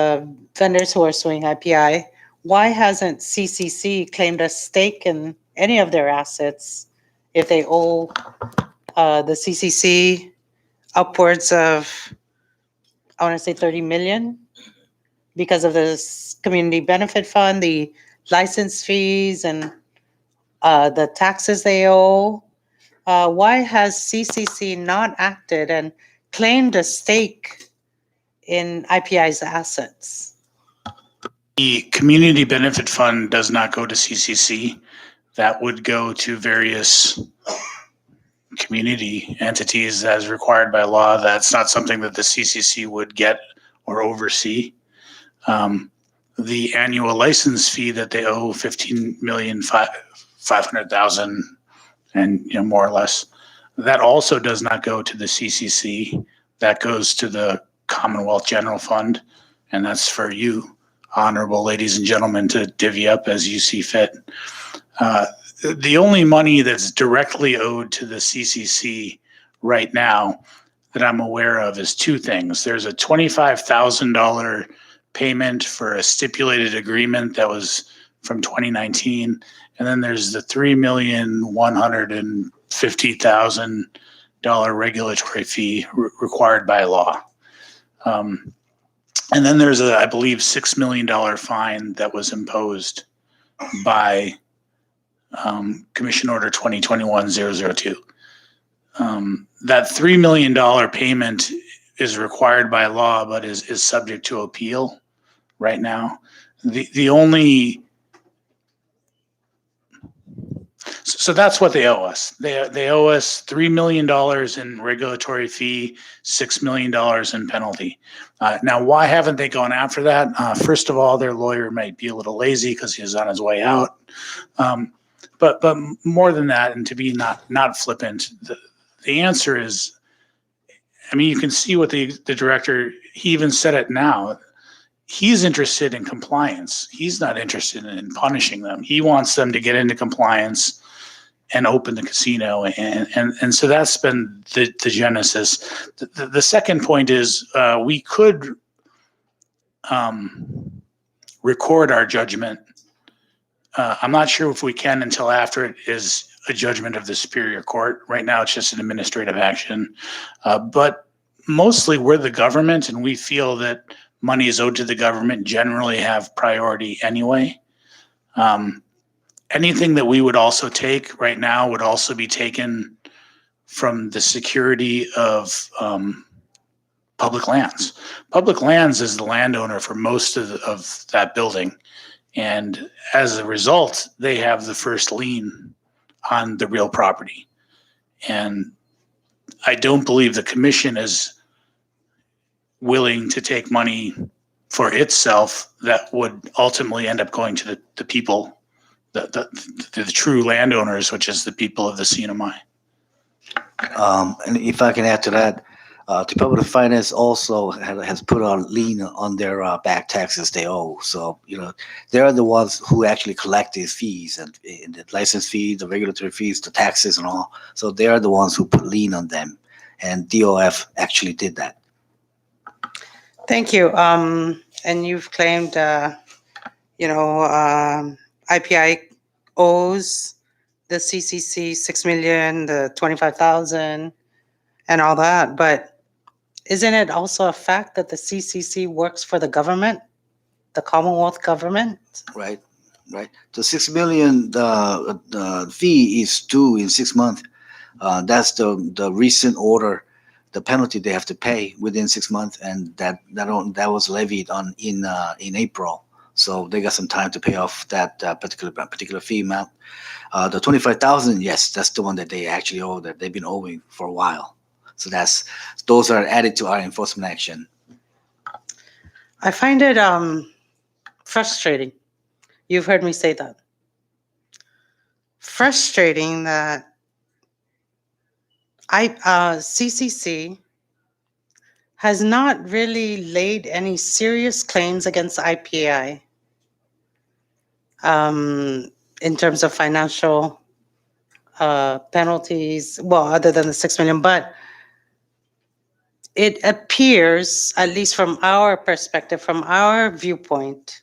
vendors who are suing IPI. Why hasn't CCC claimed a stake in any of their assets if they owe the CCC upwards of, I want to say 30 million because of this community benefit fund, the license fees and the taxes they owe? Why has CCC not acted and claimed a stake in IPI's assets? The community benefit fund does not go to CCC. That would go to various community entities as required by law. That's not something that the CCC would get or oversee. The annual license fee that they owe, 15,500,000, and more or less, that also does not go to the CCC. That goes to the Commonwealth General Fund, and that's for you, honorable ladies and gentlemen, to divvy up as you see fit. The only money that's directly owed to the CCC right now that I'm aware of is two things. There's a $25,000 payment for a stipulated agreement that was from 2019, and then there's the $3,150,000 regulatory fee required by law. And then there's I believe, $6 million fine that was imposed by Commission Order 2021-002. That $3 million payment is required by law, but is subject to appeal right now. So that's what they owe us. They owe us $3 million in regulatory fee, $6 million in penalty. Now, why haven't they gone after that? First of all, their lawyer might be a little lazy because he's on his way out. But more than that, and to be not flippant, the answer is, I mean, you can see what the director, he even said it now. He's interested in compliance. He's not interested in punishing them. He wants them to get into compliance and open the casino. And so that's been the genesis. The second point is we could record our judgment. I'm not sure if we can until after it is a judgment of the Superior Court. Right now, it's just an administrative action. But mostly we're the government, and we feel that money is owed to the government generally have priority anyway. Anything that we would also take right now would also be taken from the security of public lands. Public lands is the landowner for most of that building. And as a result, they have the first lien on the real property. And I don't believe the commission has willing to take money for itself that would ultimately end up going to the people, the true landowners, which is the people of the CNMI. And if I can add to that, Department of Finance also has put a lien on their back taxes they owe. So, they're the ones who actually collect these fees and the license fees, the regulatory fees, the taxes and all. So they are the ones who put lien on them. And DOF actually did that. Thank you. And you've claimed, IPI owes the CCC 6 million, the 25,000 and all that. But isn't it also a fact that the CCC works for the government, the Commonwealth government? Right. The 6 million, the fee is due in 6 months. That's the recent order, the penalty they have to pay within 6 months, and that was levied in April. So they got some time to pay off that particular fee amount. The 25,000, yes, that's the one that they actually owe, that they've been owing for a while. So those are added to our enforcement action. I find it frustrating. You've heard me say that. Frustrating that CCC has not really laid any serious claims against IPI in terms of financial penalties, well, other than the 6 million, but it appears, at least from our perspective, from our viewpoint,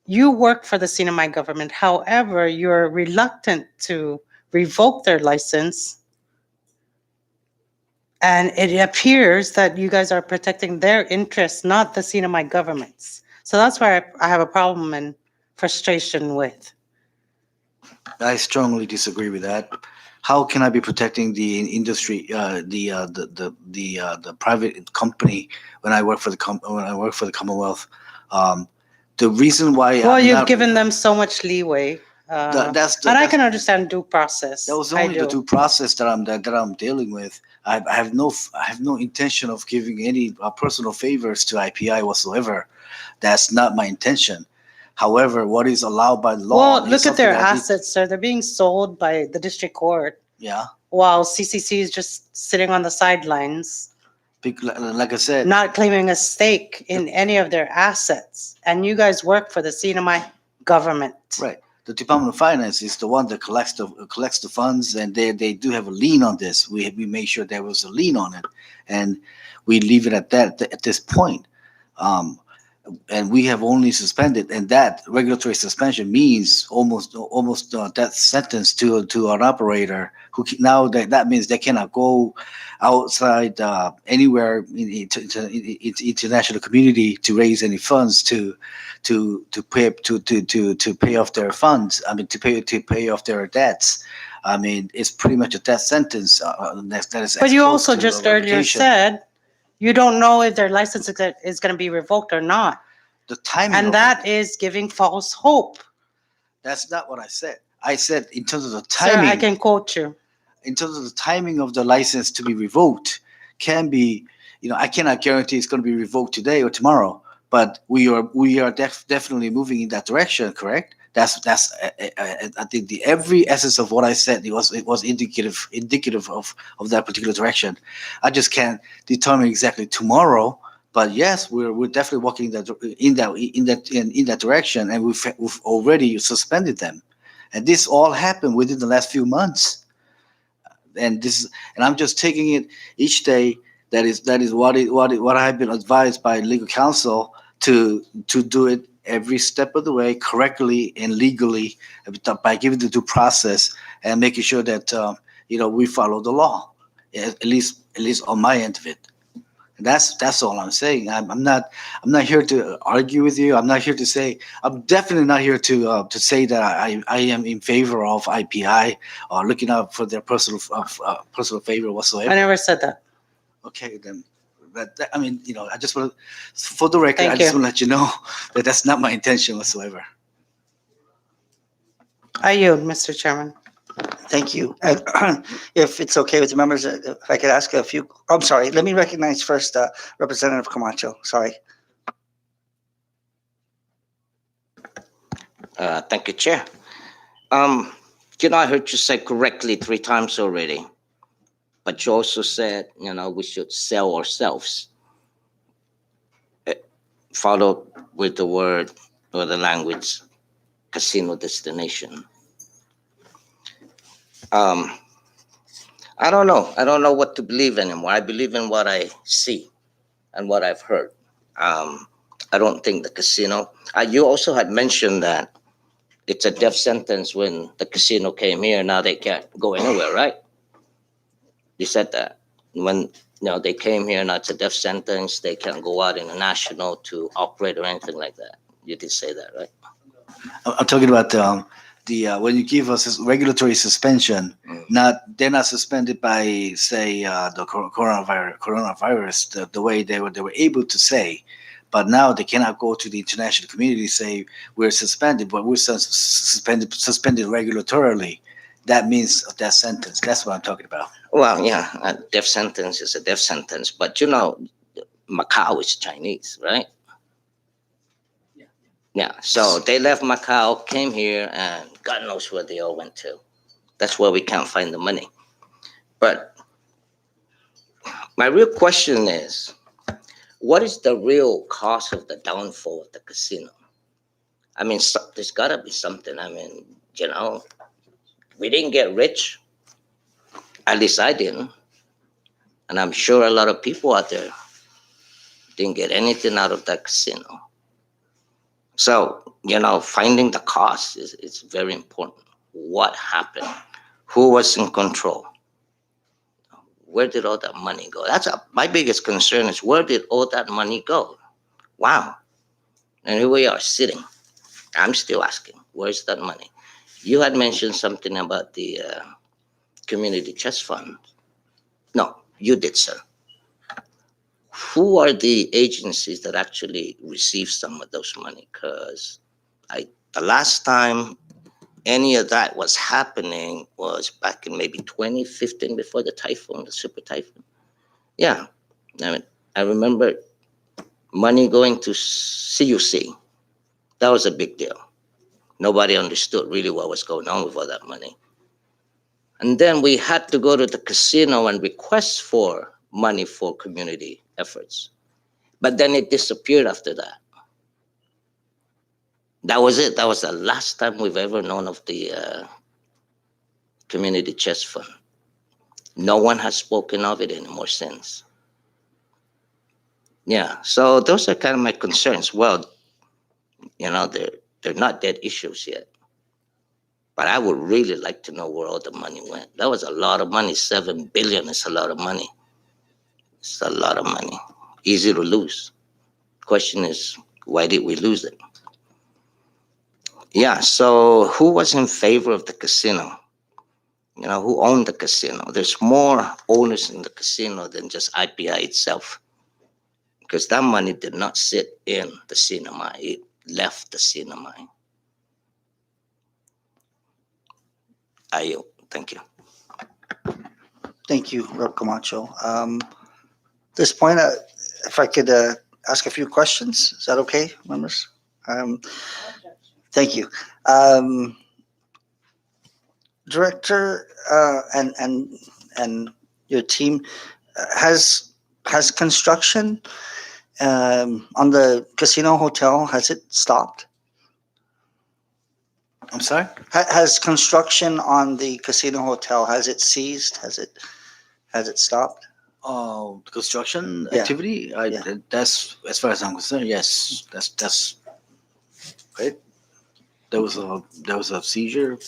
you work for the CNMI government. However, you're reluctant to revoke their license. And it appears that you guys are protecting their interests, not the CNMI government's. So that's where I have a problem and frustration with. I strongly disagree with that. How can I be protecting the industry, the private company when I work for the Commonwealth? The reason why Well, you've given them so much leeway. and I can understand due process. that was I only the do. due process that I'm dealing with. I have no intention of giving any personal favors to IPI whatsoever. That's not my intention. However, what is allowed by law? Well, is look at their something I need- assets, sir. They're being sold by the district court Yeah, while CCC is just sitting on the sidelines, like I said, not claiming a stake in any of their assets. And you guys work for the CNMI government. right. The Department of Finance is the one that collects the funds, and they do have a lien on this. We made sure there was a lien on it, and we leave it at that at this point. And we have only suspended, and that regulatory suspension means almost death sentence to an operator who now that means they cannot go outside anywhere in international community to raise any funds to pay off their funds. I mean to pay off their debts. I mean it's pretty much a death sentence. That is. But as you close also to just a earlier revocation. said you don't know if their license is going to be revoked or not. The timing, And of that it, is giving false hope. that's not what I said. I said in terms of the Sir, timing. I can quote you. In terms of the timing of the license to be revoked can be, I cannot guarantee it's going to be revoked today or tomorrow, but we are definitely moving in that direction. Correct? That's I think every essence of what I said it was indicative of that particular direction. I just can't determine exactly tomorrow, but yes, we're definitely walking in that direction, and we've already suspended them, and this all happened within the last few months. And I'm just taking it each day. That is what I've been advised by legal counsel to do it every step of the way correctly and legally by giving the due process and making sure that we follow the law, at least on my end of it. And that's all I'm saying. I'm not here to argue with you. I'm not here to say. I'm definitely not here to say that I am in favor of IPI or looking out for their personal favor whatsoever. I never said that. Okay, then. I mean, I just want to, for the record, Thank I just you. want to let you know that that's not my intention whatsoever. I yield, Mr. Chairman. Thank you. And if it's okay with the members, if I could ask a few, I'm sorry, let me recognize first Representative Camacho. Sorry. Thank you, Chair. I heard you say correctly 3 times already, but you also said, we should sell ourselves. Followed with the word or the language, casino destination. I don't know. I don't know what to believe anymore. I believe in what I see and what I've heard. I don't think the casino. You also had mentioned that it's a death sentence when the casino came here. Now they can't go anywhere, right? You said that when they came here, now it's a death sentence. They can't go out international to operate or anything like that. You did say that, right? I'm talking about the when you give us regulatory suspension, they're not suspended by say the coronavirus the way they were able to say, but now they cannot go to the international community say we're suspended, but we're suspended regulatorily. That means of that sentence. That's what I'm talking about. Well, yeah, a death sentence is a death sentence, but Macau is Chinese, right? Yeah, so they left Macau, came here, and God knows where they all went to. That's where we can't find the money. But my real question is, what is the real cause of the downfall of the casino? I mean, there's got to be something. I mean, we didn't get rich. At least I didn't. And I'm sure a lot of people out there didn't get anything out of that casino. So, finding the cause is very important. What happened? Who was in control? Where did all that money go? My biggest concern is, where did all that money go? Wow. And here we are sitting. I'm still asking, where's that money? You had mentioned something about the community trust fund. No, you did, sir. Who are the agencies that actually receive some of those money? Because the last time any of that was happening was back in maybe 2015 before the typhoon, the super typhoon. Yeah, I remember money going to CUC. That was a big deal. Nobody understood really what was going on with all that money. And then we had to go to the casino and request for money for community efforts. But then it disappeared after that. That was it. That was the last time we've ever known of the community chest fund. No one has spoken of it anymore since. Yeah, so those are kind of my concerns. Well, they're not dead issues yet. But I would really like to know where all the money went. That was a lot of money. 7 billion is a lot of money. It's a lot of money. Easy to lose. Question is, why did we lose it? Yeah, so who was in favor of the casino? Who owned the casino? There's more owners in the casino than just IPI itself. Because that money did not sit in the cinema. It left the cinema. Thank you. Thank you, Rep. Camacho. At this point, if I could ask a few questions, is that okay, members? Thank you. Director and your team, has construction on the casino hotel, has it stopped? I'm sorry? Has construction on the casino hotel, has it ceased? Has it stopped? Construction Yeah. activity. Yeah. That's as far as I'm concerned. Yes, that's right. There was a seizure.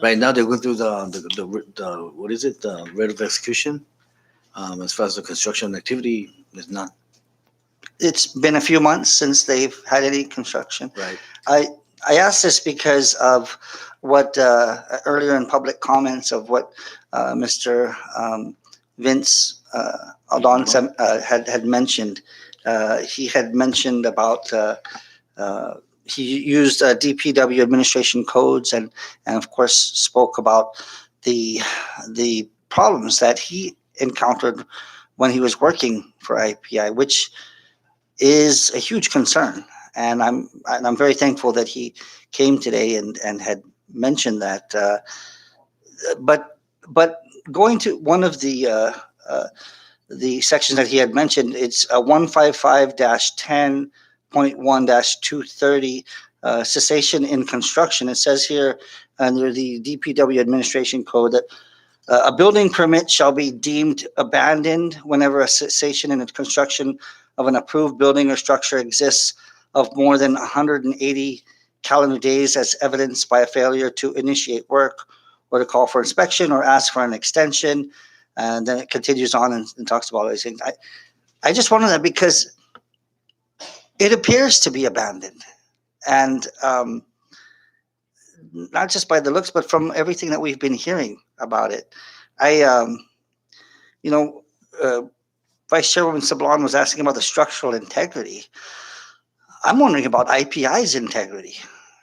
Right now they're going through the what is it? The rate of execution. As far as the construction activity is not It's been a few months since they've had any construction. right. I ask this because of what earlier in public comments of what Mr. Vince Aldon had mentioned. He had mentioned about he used DPW administration codes and of course spoke about the problems that he encountered when he was working for IPI, which is a huge concern. And I'm very thankful that he came today and had mentioned that. But going to one of the sections that he had mentioned, it's 155-10.1-230, cessation in construction. It says here under the DPW administration code that a building permit shall be deemed abandoned whenever a cessation in the construction of an approved building or structure exists of more than 180 calendar days as evidenced by a failure to initiate work or to call for inspection or ask for an extension. And then it continues on and talks about all these things. I just wonder that because it appears to be abandoned. And not just by the looks, but from everything that we've been hearing about it. You know, Vice Chairwoman Sablon was asking about the structural integrity. I'm wondering about IPI's integrity,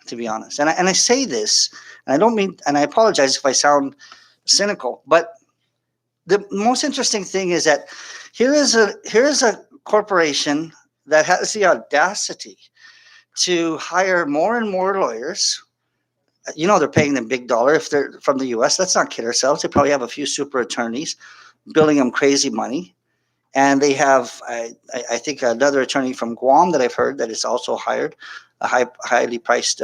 to be honest. And I say this, and I don't mean, and I apologize if I sound cynical, but the most interesting thing is that here is a corporation that has the audacity to hire more and more lawyers. You know, they're paying them big dollar if they're from the US. Let's not kid ourselves. They probably have a few super attorneys billing them crazy money. And they have, I think, another attorney from Guam that I've heard that is also hired, a highly priced,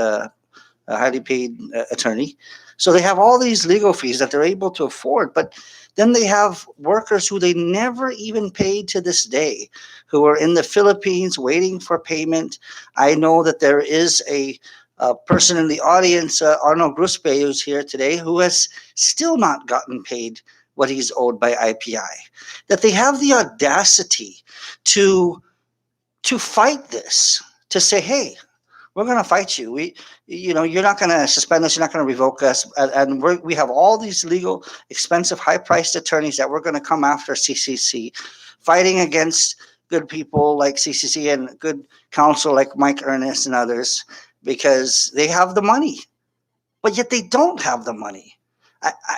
highly paid attorney. So they have all these legal fees that they're able to afford. But then they have workers who they never even paid to this day, who are in the Philippines waiting for payment. I know that there is a person in the audience, Arnold Gruspe, who's here today, who has still not gotten paid what he's owed by IPI. That they have the audacity to fight this, to say, hey, we're going to fight you. You're not going to suspend us. You're not going to revoke us. And we have all these legal, expensive, high-priced attorneys that we're going to come after CCC, fighting against good people like CCC and good counsel like Mike Ernest and others, because they have the money, but yet they don't have the money.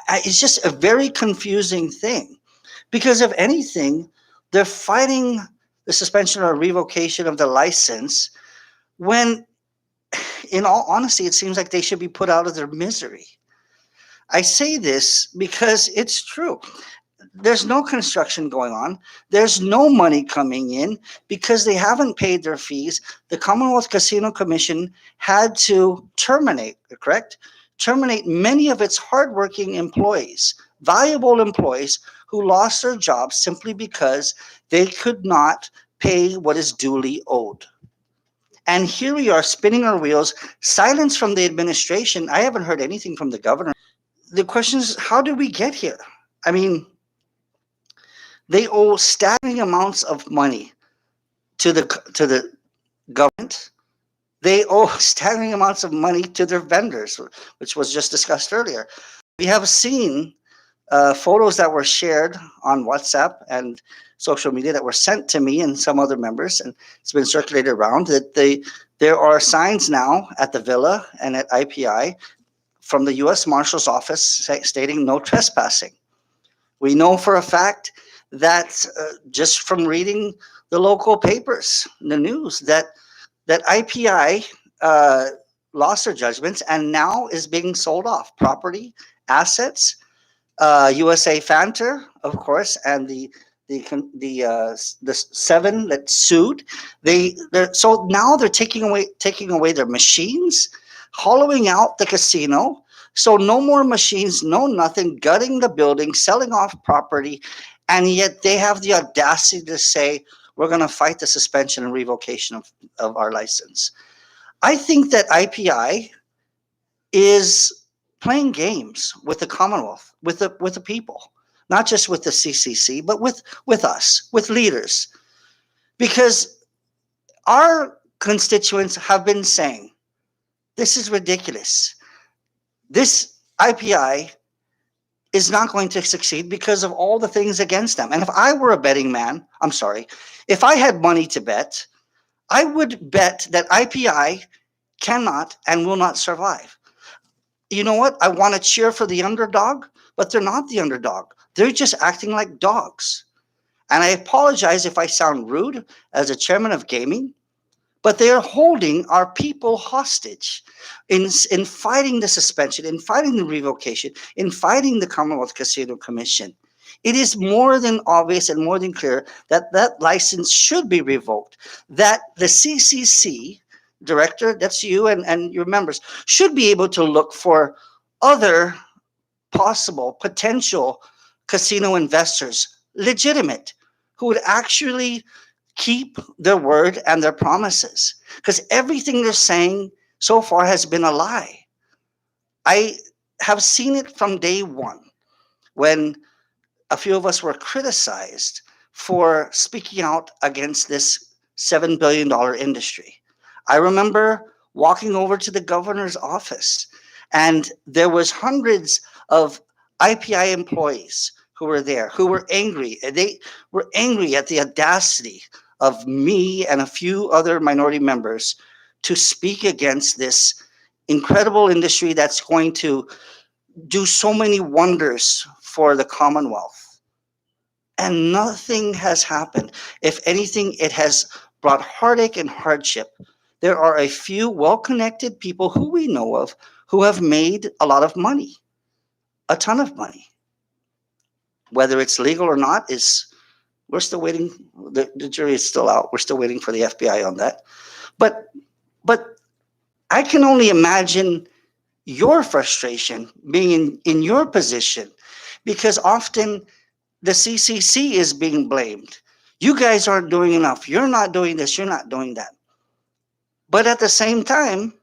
It's just a very confusing thing, because if anything, they're fighting the suspension or revocation of the license when, in all honesty, it seems like they should be put out of their misery. I say this because it's true. There's no construction going on. There's no money coming in because they haven't paid their fees. The Commonwealth Casino Commission had to terminate many of its hardworking employees, valuable employees who lost their jobs simply because they could not pay what is duly owed. And here we are spinning our wheels, silence from the administration. I haven't heard anything from the governor. The question is, how did we get here? I mean, they owe staggering amounts of money to the government. They owe staggering amounts of money to their vendors, which was just discussed earlier. We have seen photos that were shared on WhatsApp and social media that were sent to me and some other members, and it's been circulated around that there are signs now at the Villa and at IPI from the U.S. Marshal's Office stating no trespassing. We know for a fact that just from reading the local papers, the news, that IPI lost their judgments and now is being sold off. Property, assets, USA Fanter, of course, and the seven that sued. So now they're taking away their machines, hollowing out the casino. So no more machines, no nothing, gutting the building, selling off property, and yet they have the audacity to say, we're going to fight the suspension and revocation of our license. I think that IPI is playing games with the Commonwealth, with the people, not just with the CCC, but with us, with leaders. Because our constituents have been saying, this is ridiculous. This IPI is not going to succeed because of all the things against them. And if I were a betting man, if I had money to bet, I would bet that IPI cannot and will not survive. You know what? I want to cheer for the underdog, but they're not the underdog. They're just acting like dogs. And I apologize if I sound rude as a chairman of gaming, but they are holding our people hostage in fighting the suspension, in fighting the revocation, in fighting the Commonwealth Casino Commission. It is more than obvious and more than clear that that license should be revoked, that the CCC director, that's you and your members, should be able to look for other possible potential casino investors, legitimate, who would actually keep their word and their promises. Because everything they're saying so far has been a lie. I have seen it from day one when a few of us were criticized for speaking out against this $7 billion industry. I remember walking over to the governor's office, and there was hundreds of IPI employees who were there, who were angry. They were angry at the audacity of me and a few other minority members to speak against this incredible industry that's going to do so many wonders for the Commonwealth. And nothing has happened. If anything, it has brought heartache and hardship. There are a few well-connected people who we know of who have made a lot of money, a ton of money. Whether it's legal or not is, we're still waiting. The jury is still out. We're still waiting for the FBI on that. But I can only imagine your frustration being in your position, because often the CCC is being blamed. You guys aren't doing enough. You're not doing this. You're not doing that. But at the same time,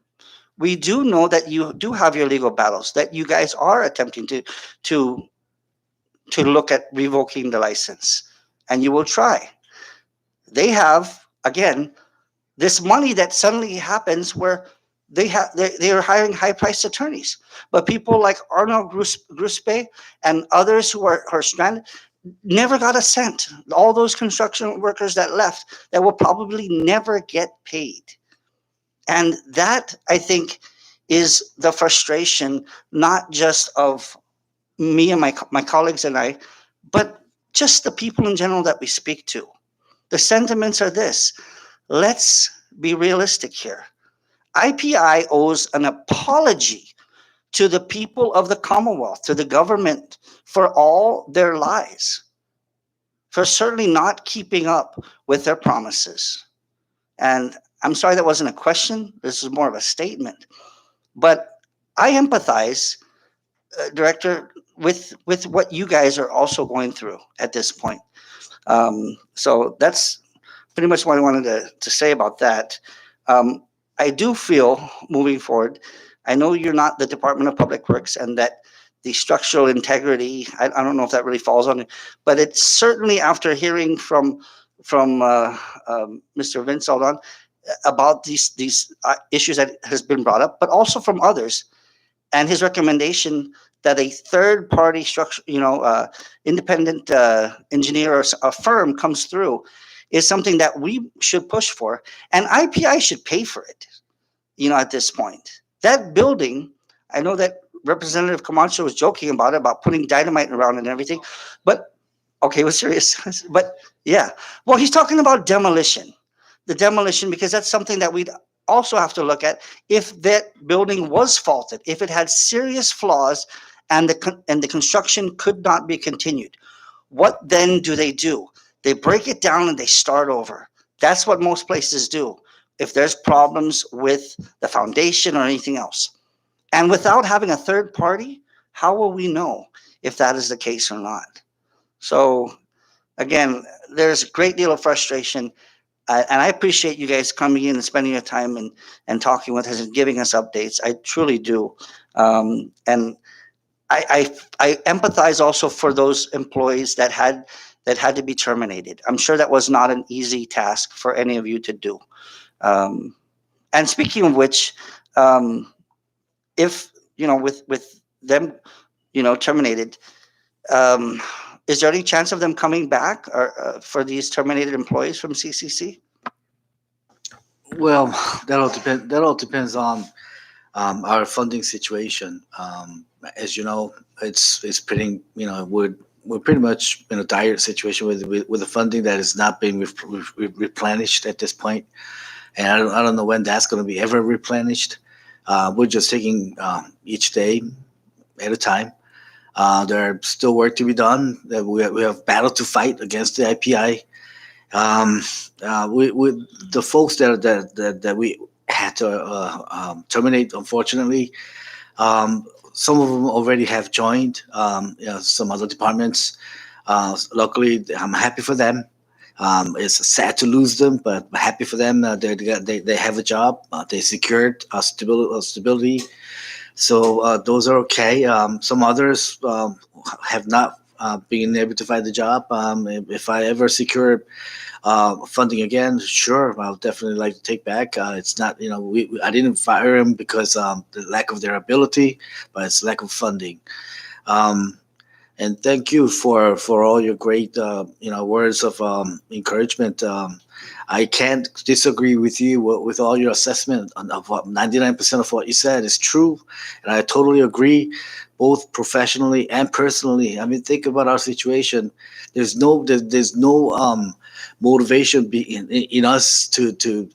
we do know that you do have your legal battles, that you guys are attempting to look at revoking the license, and you will try. They have, again, this money that suddenly happens where they are hiring high-priced attorneys, but people like Arnold Gruspe and others who are stranded never got a cent. All those construction workers that left, that will probably never get paid. And that, I think, is the frustration, not just of me and my colleagues and I, but just the people in general that we speak to. The sentiments are this: let's be realistic here. IPI owes an apology to the people of the Commonwealth, to the government, for all their lies, for certainly not keeping up with their promises. And I'm sorry that wasn't a question. This is more of a statement. But I empathize, Director, with what you guys are also going through at this point. So that's pretty much what I wanted to say about that. I do feel, moving forward, I know you're not the Department of Public Works, and that the structural integrity, I don't know if that really falls on it, but it's certainly, after hearing from Mr. Vince Aldon about these issues that has been brought up, but also from others, and his recommendation that a third party structure, independent engineer or a firm comes through, is something that we should push for, and IPI should pay for it. At this point, that building, I know that Representative Camacho was joking about it, about putting dynamite around and everything, but okay, it was serious. But yeah, well, he's talking about demolition, because that's something that we'd also have to look at. If that building was faulted, if it had serious flaws, and the construction could not be continued, what then do? They break it down and they start over. That's what most places do if there's problems with the foundation or anything else. And without having a third party, how will we know if that is the case or not? So again, there's a great deal of frustration. And I appreciate you guys coming in and spending your time and talking with us and giving us updates. I truly do. And I empathize also for those employees that had to be terminated. I'm sure that was not an easy task for any of you to do. And speaking of which, if with them, terminated, is there any chance of them coming back, or for these terminated employees from CCC? Well, that all depends on our funding situation. As you know, it's pretty. We're pretty much in a dire situation with the funding that is not being replenished at this point, and I don't know when that's going to be ever replenished. We're just taking each day at a time. There's still work to be done. That we have battle to fight against the IPI. With the folks that we had to terminate, unfortunately, some of them already have joined. Some other departments. Luckily, I'm happy for them. It's sad to lose them, but happy for them. They have a job. They secured stability. So those are okay. Some others have not been able to find a job. If I ever secure funding again, sure, I'll definitely like to take back. It's not, I didn't fire them because the lack of their ability, but it's lack of funding. And thank you for all your great words of encouragement. I can't disagree with you with all your assessment of what 99% of what you said is true, and I totally agree, both professionally and personally. I mean, think about our situation. There's no motivation in us to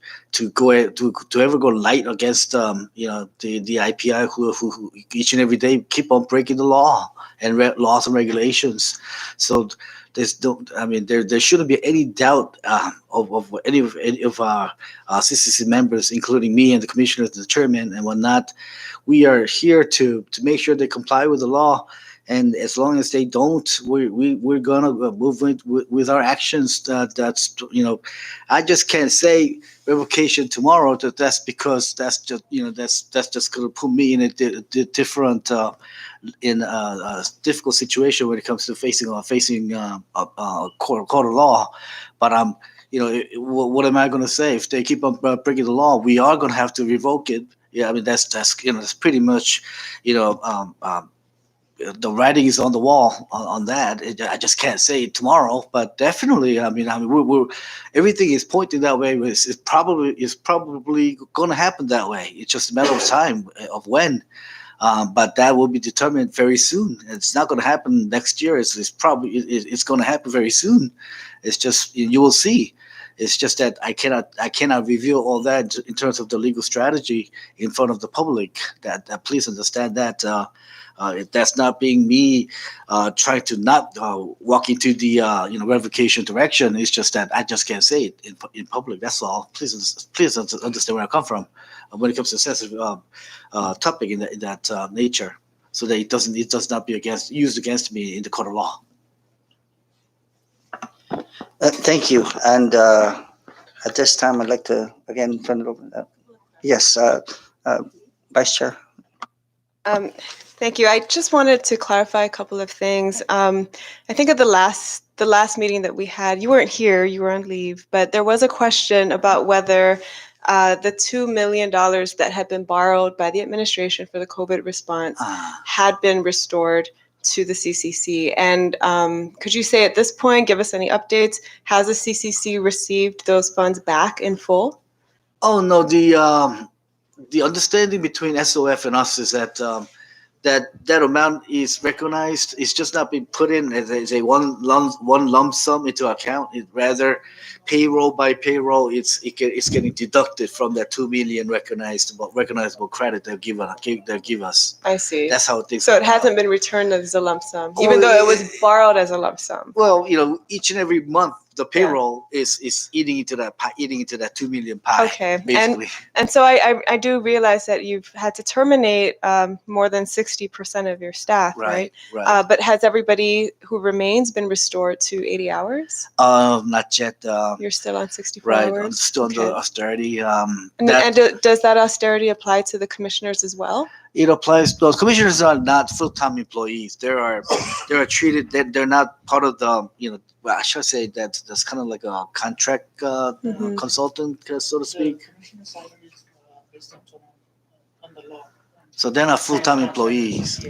ever go light against the IPI who each and every day keep on breaking the law and laws and regulations. So there shouldn't be any doubt of any of our CCC members, including me and the commissioners, the chairman, and whatnot. We are here to make sure they comply with the law, and as long as they don't, we're gonna move with our actions. I just can't say revocation tomorrow. That's because that's just gonna put me in a different. In a difficult situation when it comes to facing a court of law. But what am I going to say if they keep on breaking the law? We are going to have to revoke it. Yeah, I mean that's pretty much the writing is on the wall on that. I just can't say it tomorrow, but definitely, we're everything is pointing that way. It's probably going to happen that way. It's just a matter of time of when. But that will be determined very soon. It's not going to happen next year. It's going to happen very soon. It's just you will see. It's just that I cannot reveal all that in terms of the legal strategy in front of the public. That please understand that that's not being me trying to not walk into the revocation direction. It's just that I just can't say it in public. That's all. Please understand where I come from when it comes to sensitive topic in that nature, so that it does not be used against me in the court of law. Thank you. And at this time, I'd like to again turn it over. Yes, Vice Chair. Thank you. I just wanted to clarify a couple of things. I think at the last meeting that we had, you weren't here, you were on leave, but there was a question about whether the $2 million that had been borrowed by the administration for the COVID response had been restored to the CCC. And could you say at this point, give us any updates? Has the CCC received those funds back in full? Oh no, the understanding between SOF and us is that that amount is recognized. It's just not being put in as a one lump sum into account. It rather payroll by payroll. It's getting deducted from that 2 million recognizable credit they give us. I see. That's how things. So it hasn't been returned as a lump sum, even though it was borrowed as a lump sum. Well, each and every month the payroll is eating into that 2 million pie. Okay, basically. and so I do realize that you've had to terminate more than 60% of your staff, right? Right. But has everybody who remains been restored to 80 hours? Not yet. You're still on 64 Right. hours? I'm still under austerity. Does that austerity apply to the commissioners as well? It applies. Those commissioners are not full-time employees. They are treated. They're not part of the. Well, I should say that's kind of like a contract consultant, so to speak. So they're not full-time employees.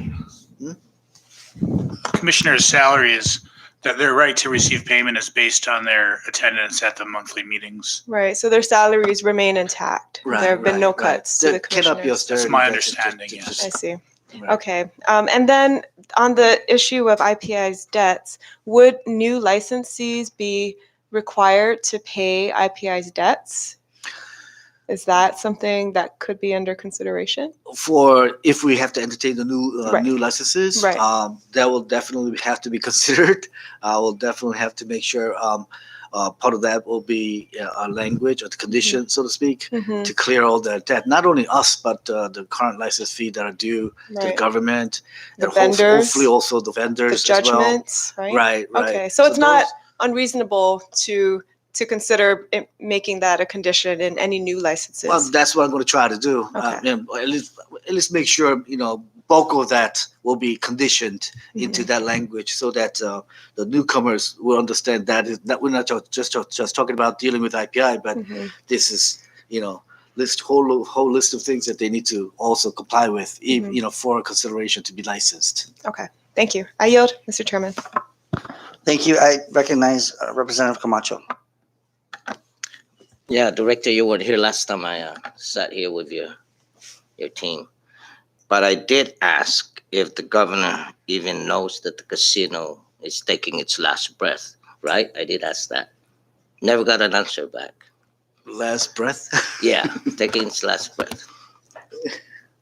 Commissioner's salary is That their right to receive payment is based on their attendance at the monthly meetings. Right, so their salaries remain intact. Right, There have been no right, right. cuts to There the cannot be commissioners. austerity. That's my That's understanding, just- yes. I see. right. Okay, and then on the issue of IPI's debts, would new licensees be required to pay IPI's debts? Is that something that could be under consideration? For if we have to entertain the new Right. new licenses, Right. that will definitely have to be considered. We'll definitely have to make sure part of that will be our language or the condition, so to speak, Mhm, to clear all the debt. Not only us, but the current license fee that are due to the right. government, The and vendors, hopefully also the the vendors as well. judgments, right? Right, right. Okay, so it's not those- unreasonable to consider making that a condition in any new licenses. Well, that's what I'm going to try to do. Okay. At least make sure bulk of that will be conditioned into that language, so that the newcomers will understand that we're not just talking about dealing with IPI, but Mhm. this is whole list of things that they need to also comply with, for consideration to be licensed. Okay, thank you. I yield, Mr. Chairman. Thank you. I recognize Representative Camacho. Yeah, Director, you were here last time I sat here with your team. But I did ask if the governor even knows that the casino is taking its last breath, right? I did ask that. Never got an answer back. Last breath. Yeah, taking its last breath.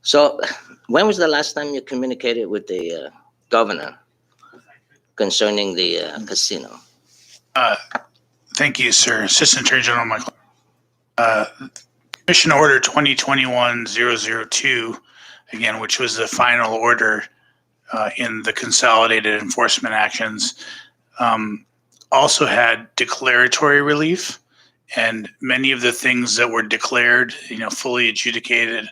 So, when was the last time you communicated with the governor concerning the casino? Thank you, sir. Assistant Attorney General Michael. Commission Order 2021-002, again, which was the final order in the consolidated enforcement actions, also had declaratory relief, and many of the things that were declared, fully adjudicated,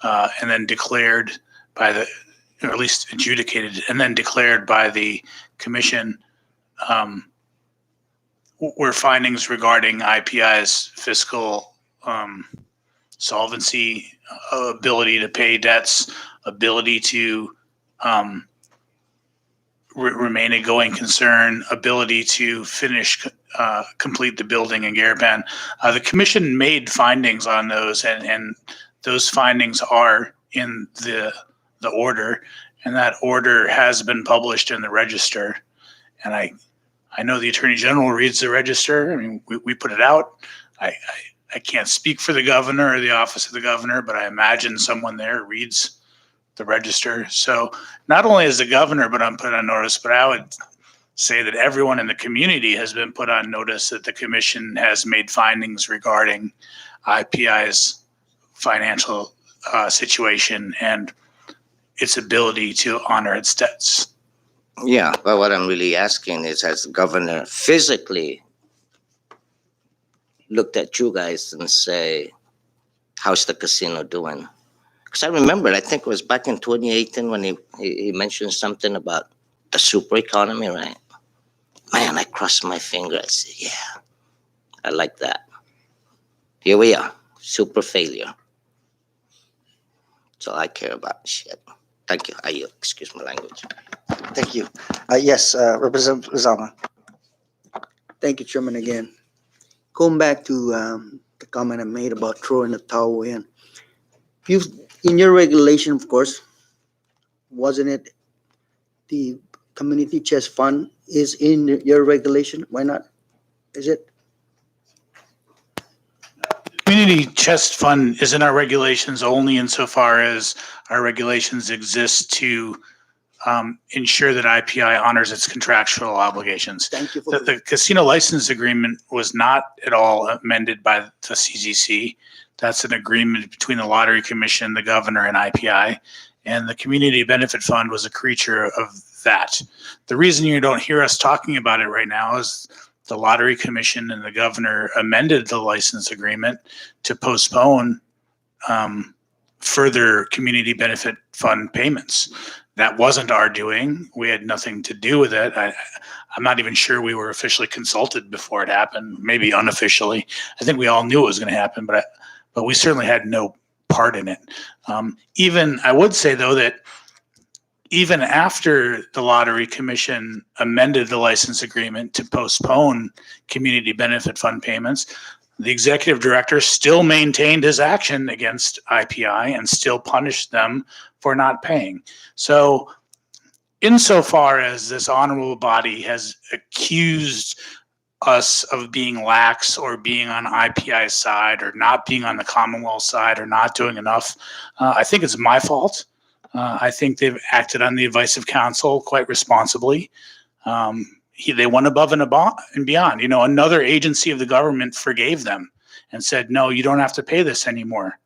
and then declared by the, or at least adjudicated and then declared by the commission, were findings regarding IPI's fiscal solvency, ability to pay debts, ability to remain a going concern, ability to complete the building in Garapan. The commission made findings on those, and those findings are in the order, and that order has been published in the register. And I know the Attorney General reads the register. I mean, we put it out. I can't speak for the governor or the office of the governor, but I imagine someone there reads the register. So not only is the governor I'm put on notice, but I would say that everyone in the community has been put on notice that the commission has made findings regarding IPI's financial situation and its ability to honor its debts. Yeah, but what I'm really asking is, has the governor physically looked at you guys and say, how's the casino doing? Because I remember, I think it was back in 2018 when he mentioned something about the super economy, right? Man, I crossed my finger. I said, yeah, I like that. Here we are, super failure. That's all I care about, shit. Thank you. Excuse my language. Thank you. Yes, Representative Zama. Thank you, Chairman, again. Going back to the comment I made about throwing the towel in. In your regulation, of course, wasn't it the community chest fund is in your regulation? Why not? Is it? Community chest fund is in our regulations only insofar as our regulations exist to ensure that IPI honors its contractual obligations. Thank you for The casino license agreement was not at all amended by the CZC. That's an agreement between the Lottery Commission, the governor, and IPI. And the Community Benefit Fund was a creature of that. The reason you don't hear us talking about it right now is the Lottery Commission and the governor amended the license agreement to postpone further Community Benefit Fund payments. That wasn't our doing. We had nothing to do with it. I'm not even sure we were officially consulted before it happened, maybe unofficially. I think we all knew it was going to happen, but we certainly had no part in it. I would say, though, that even after the Lottery Commission amended the license agreement to postpone community benefit fund payments, the executive director still maintained his action against IPI and still punished them for not paying. So insofar as this honorable body has accused us of being lax or being on IPI's side or not being on the Commonwealth side or not doing enough, I think it's my fault. I think they've acted on the advice of counsel quite responsibly. They went above and beyond. You know, another agency of the government forgave them and said, no, you don't have to pay this anymore.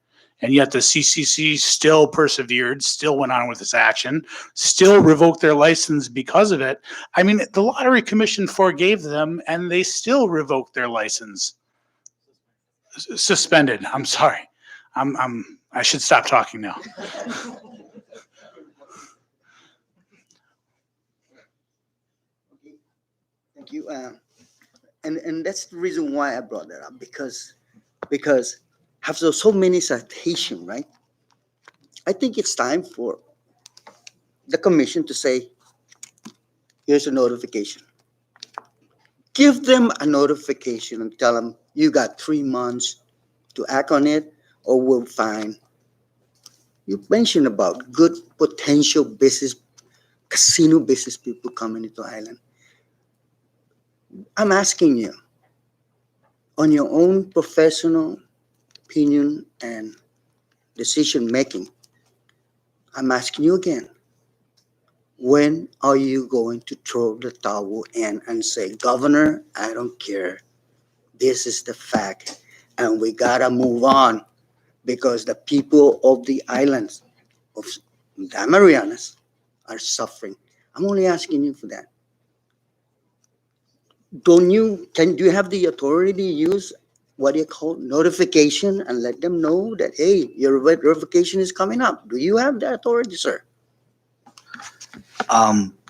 And yet the CCC still persevered, still went on with its action, still revoked their license because of it. I mean, the Lottery Commission forgave them and they still revoked their license. Suspended. I'm sorry. I should stop talking now. Thank you. And that's the reason why I brought that up, because after so many citations, right? I think it's time for the commission to say, here's a notification. Give them a notification and tell them you got 3 months to act on it or we'll fine. You mentioned about good potential business, casino business people coming into Island. I'm asking you, on your own professional opinion and decision making, I'm asking you again, when are you going to throw the towel in and say, Governor, I don't care. This is the fact. And we gotta move on because the people of the islands of the Marianas are suffering. I'm only asking you for that. Do you have the authority to use what do you call notification and let them know that, hey, your verification is coming up? Do you have that authority, sir?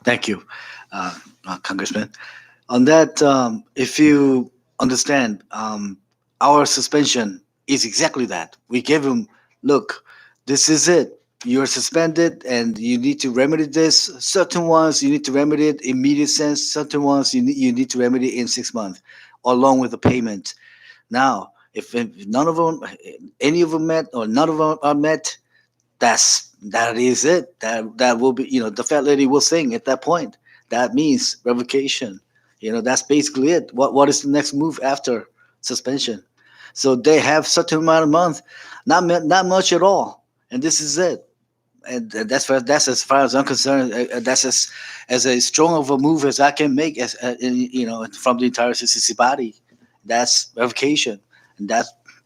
Thank you, Congressman. On that, if you understand, our suspension is exactly that. We gave him, look, this is it. You're suspended and you need to remedy this. Certain ones you need to remedy it immediate sense. Certain ones you need to remedy in 6 months, along with the payment. Now, if none of them, any of them met or none of them are met, that is it. That will be, the fat lady will sing at that point. That means revocation. That's basically it. What is the next move after suspension? So they have certain amount of month, not much at all, and this is it. And that's as far as I'm concerned. That's as a strong of a move as I can make, as from the entire CCC body. That's revocation, and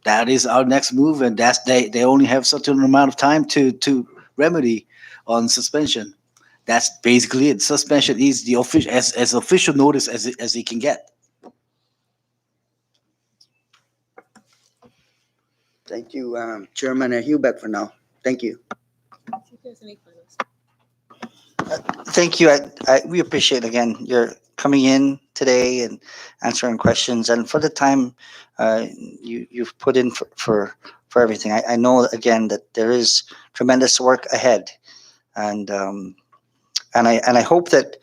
that is our next move, and they only have certain amount of time to remedy on suspension. That's basically it. Suspension is the official as official notice as it can get. Thank you, Chairman. You back for now. Thank you. Thank you. We appreciate again your coming in today and answering questions, and for the time you've put in for everything. I know again that there is tremendous work ahead, and I hope that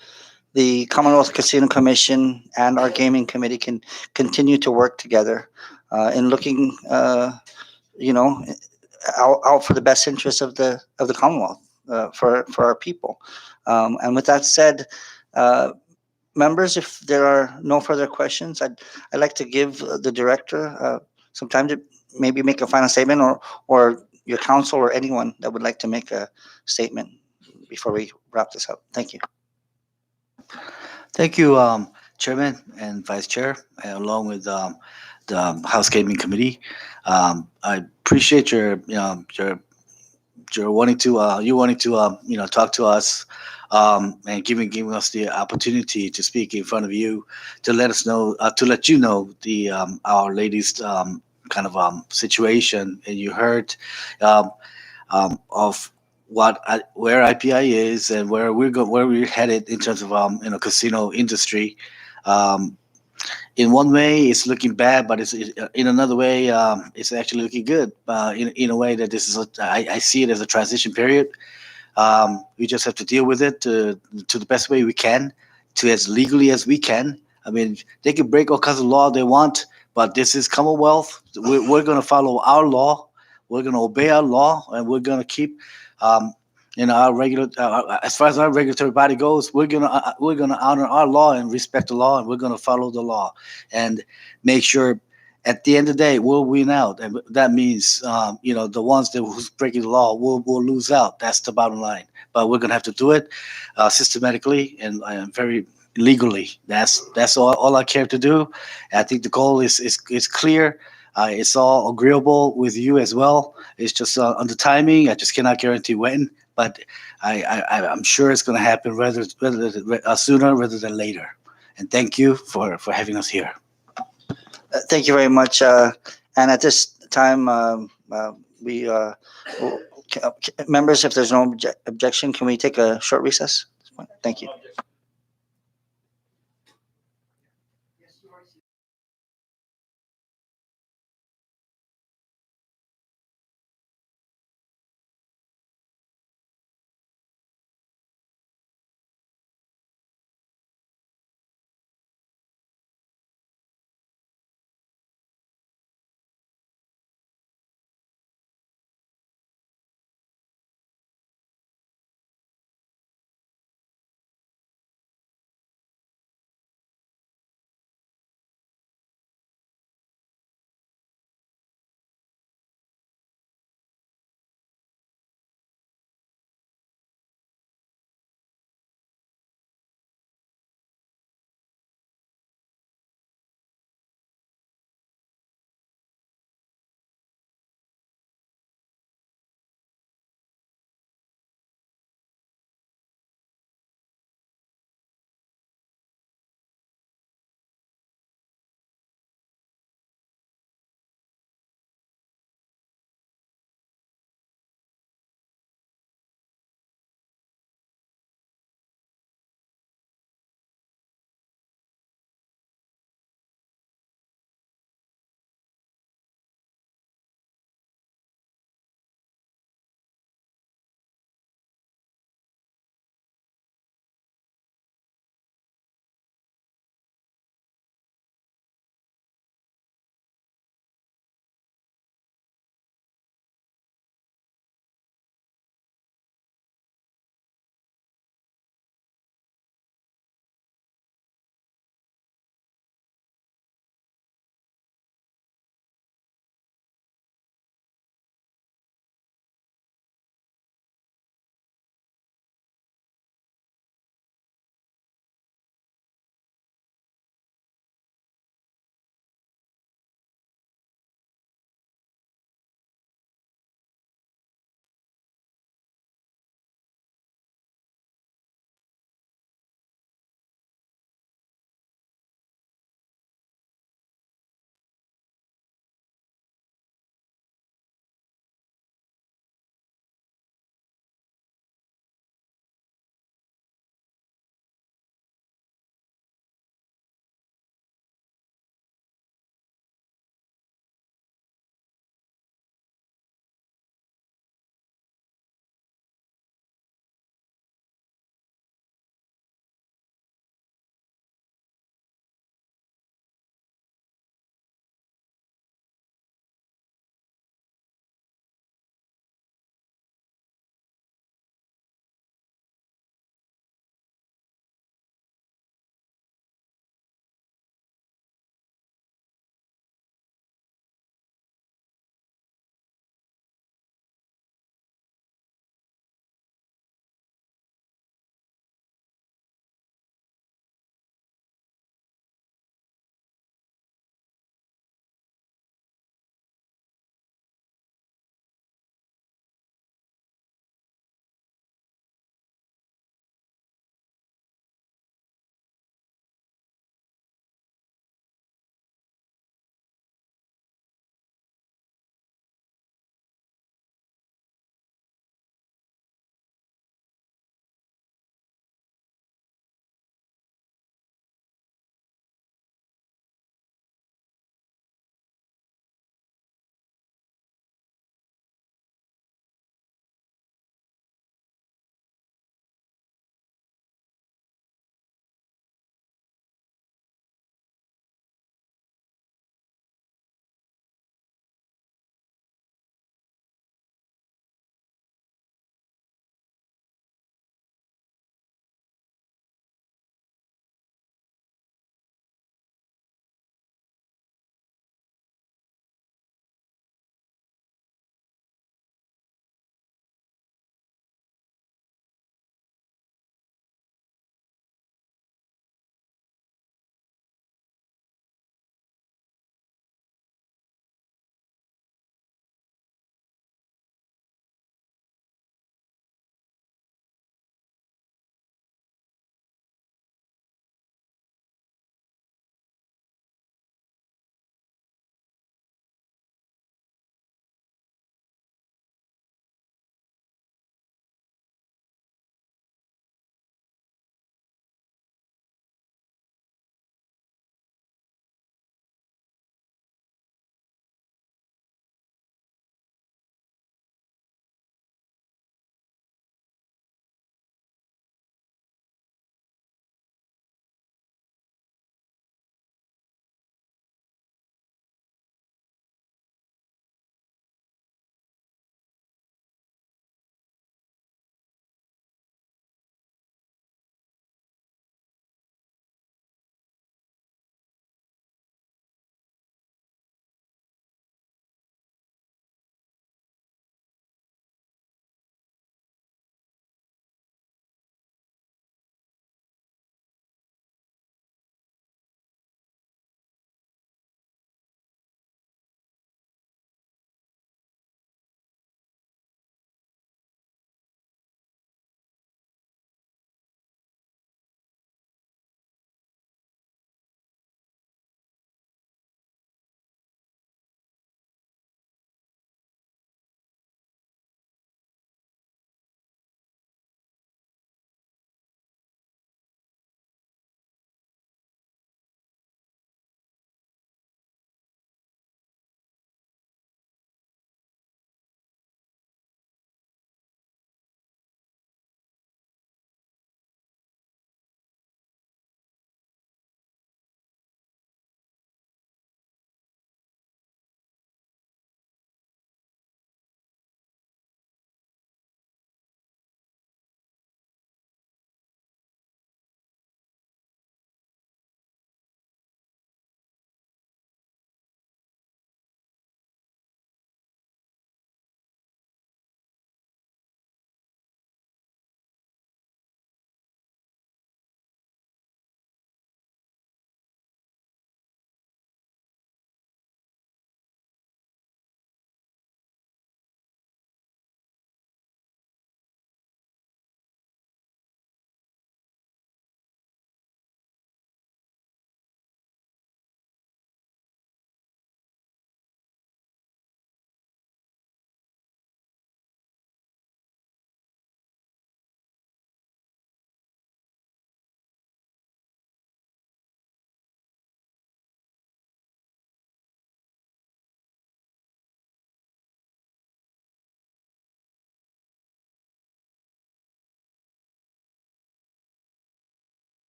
the Commonwealth Casino Commission and our gaming committee can continue to work together in looking, out for the best interests of the Commonwealth, for our people. And with that said, members, if there are no further questions, I'd like to give the director some time to maybe make a final statement, or your counsel or anyone that would like to make a statement before we wrap this up. Thank you. Thank you, Chairman and Vice Chair, along with the House Gaming Committee. I appreciate your wanting to talk to us, and giving us the opportunity to speak in front of you, to let you know the our latest kind of situation, and you heard of where IPI is and where we're headed in terms of casino industry. In one way, it's looking bad, but it's in another way, it's actually looking good. In a way that this is I see it as a transition period. We just have to deal with it to the best way we can, to as legally as we can. I mean, they can break all kinds of law they want, but this is Commonwealth. We're going to follow our law. We're going to obey our law, and we're going to keep, our regular. As far as our regulatory body goes, we're gonna honor our law and respect the law, and we're going to follow the law, and make sure. At the end of the day, we'll win out, and that means, the ones who's breaking the law will lose out. That's the bottom line. But we're gonna have to do it systematically and very legally. That's all I care to do. I think the goal is clear. It's all agreeable with you as well. It's just on the timing. I just cannot guarantee when, but I'm sure it's going to happen rather sooner rather than later. And thank you for having us here. Thank you very much. And at this time, we members, if there's no objection, can we take a short recess? Thank you.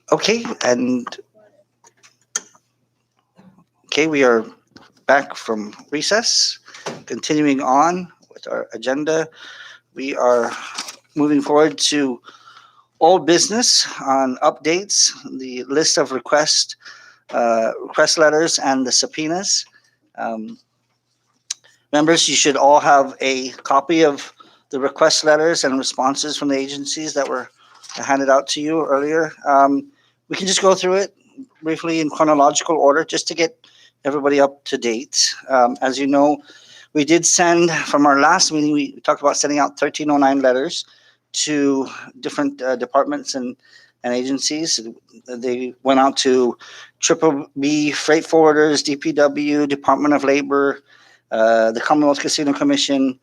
Okay, we are back from recess. Continuing on with our agenda, we are moving forward to old business on updates, the list of request letters and the subpoenas. Um, Members, you should all have a copy of the request letters and responses from the agencies that were handed out to you earlier. We can just go through it briefly in chronological order just to get everybody up to date. As you know, we did send from our last meeting, we talked about sending out 1309 letters to different departments and agencies. They went out to Triple B Freight Forwarders, DPW, Department of Labor, the Commonwealth Casino Commission,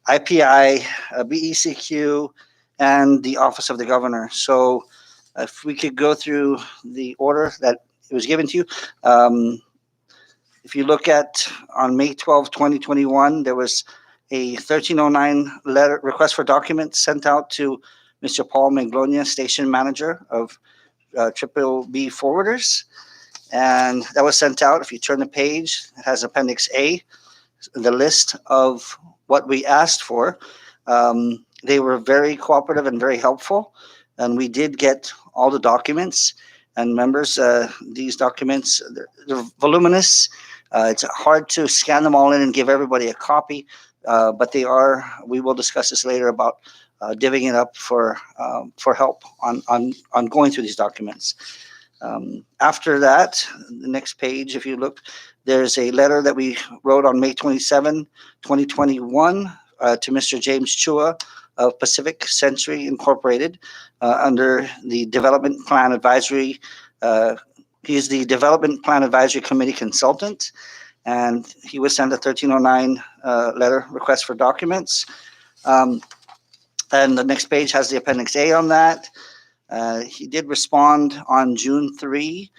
IPI, BECQ, and the Office of the Governor. So if we could go through the order that it was given to you. If you look at on May 12, 2021, there was a 1309 letter request for documents sent out to Mr. Paul Maglonia, Station Manager of Triple B Forwarders. And that was sent out. If you turn the page, it has Appendix A, the list of what we asked for. They were very cooperative and very helpful, and we did get all the documents. And members, these documents, they're voluminous. It's hard to scan them all in and give everybody a copy, but they are. We will discuss this later about divvying it up for help on going through these documents. After that, the next page, if you look, there's a letter that we wrote on May 27, 2021 to Mr. James Chua of Pacific Century Incorporated under the Development Plan Advisory. He's the Development Plan Advisory Committee consultant, and he was sent a 1309 letter request for documents. And the next page has the Appendix A on that. He did respond on June 3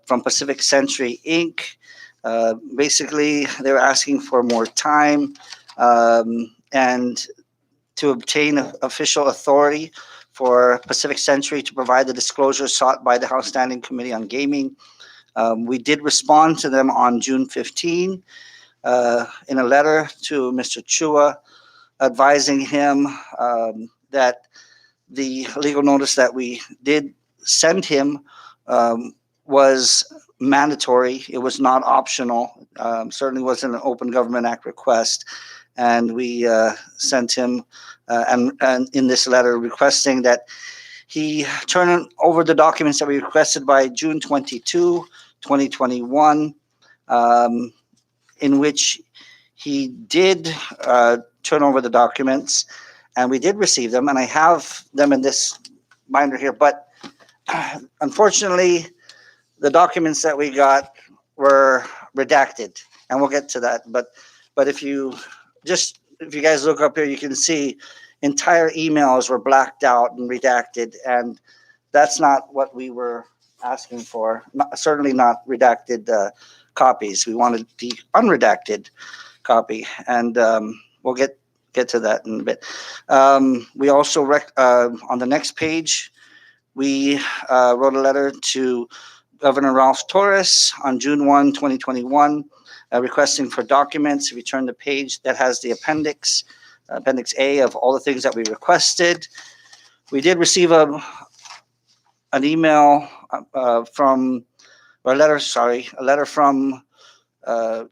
from Pacific Century Inc. Basically, they were asking for more time and to obtain official authority for Pacific Century to provide the disclosure sought by the House Standing Committee on Gaming. We did respond to them on June 15 in a letter to Mr. Chua, advising him that the legal notice that we did send him was mandatory. It was not optional. Certainly wasn't an Open Government Act request. And we sent him and in this letter requesting that he turn over the documents that we requested by June 22, 2021, in which he did turn over the documents, and we did receive them, and I have them in this binder here, but unfortunately, the documents that we got were redacted, and we'll get to that, but if you guys look up here, you can see entire emails were blacked out and redacted, and that's not what we were asking for. Certainly not redacted copies. We wanted the unredacted copy, and we'll get to that in a bit. We also on the next page, we wrote a letter to Governor Ralph Torres on June 1, 2021, requesting for documents. If you turn the page, that has the Appendix A of all the things that we requested. We did receive a letter from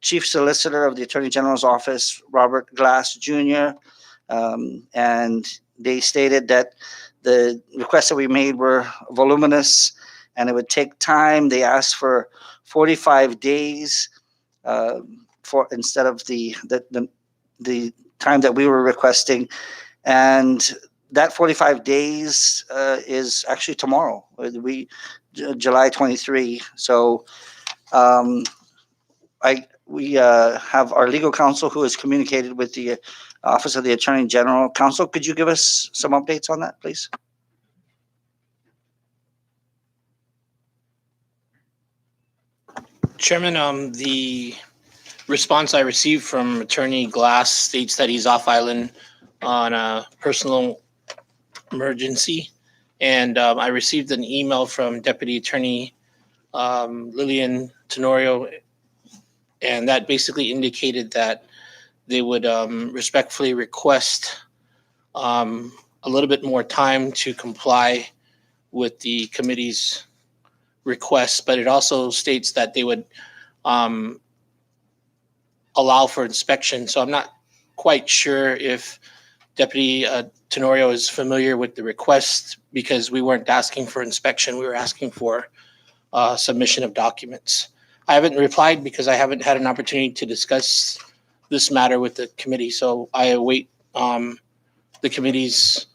Chief Solicitor of the Attorney General's Office, Robert Glass Jr., and they stated that the requests that we made were voluminous and it would take time. They asked for 45 days for instead of the time that we were requesting, and that 45 days is actually tomorrow. July 23. So we have our legal counsel who has communicated with the Office of the Attorney General. Counsel, could you give us some updates on that, please? Chairman, the response I received from Attorney Glass states that he's off island on a personal emergency And I received an email from Deputy Attorney Lillian Tenorio, and that basically indicated that they would respectfully request a little bit more time to comply with the committee's request, but it also states that they would allow for inspection. So I'm not quite sure if Deputy Tenorio is familiar with the request, because we weren't asking for inspection, we were asking for submission of documents. I haven't replied because I haven't had an opportunity to discuss this matter with the committee, so I await the committee's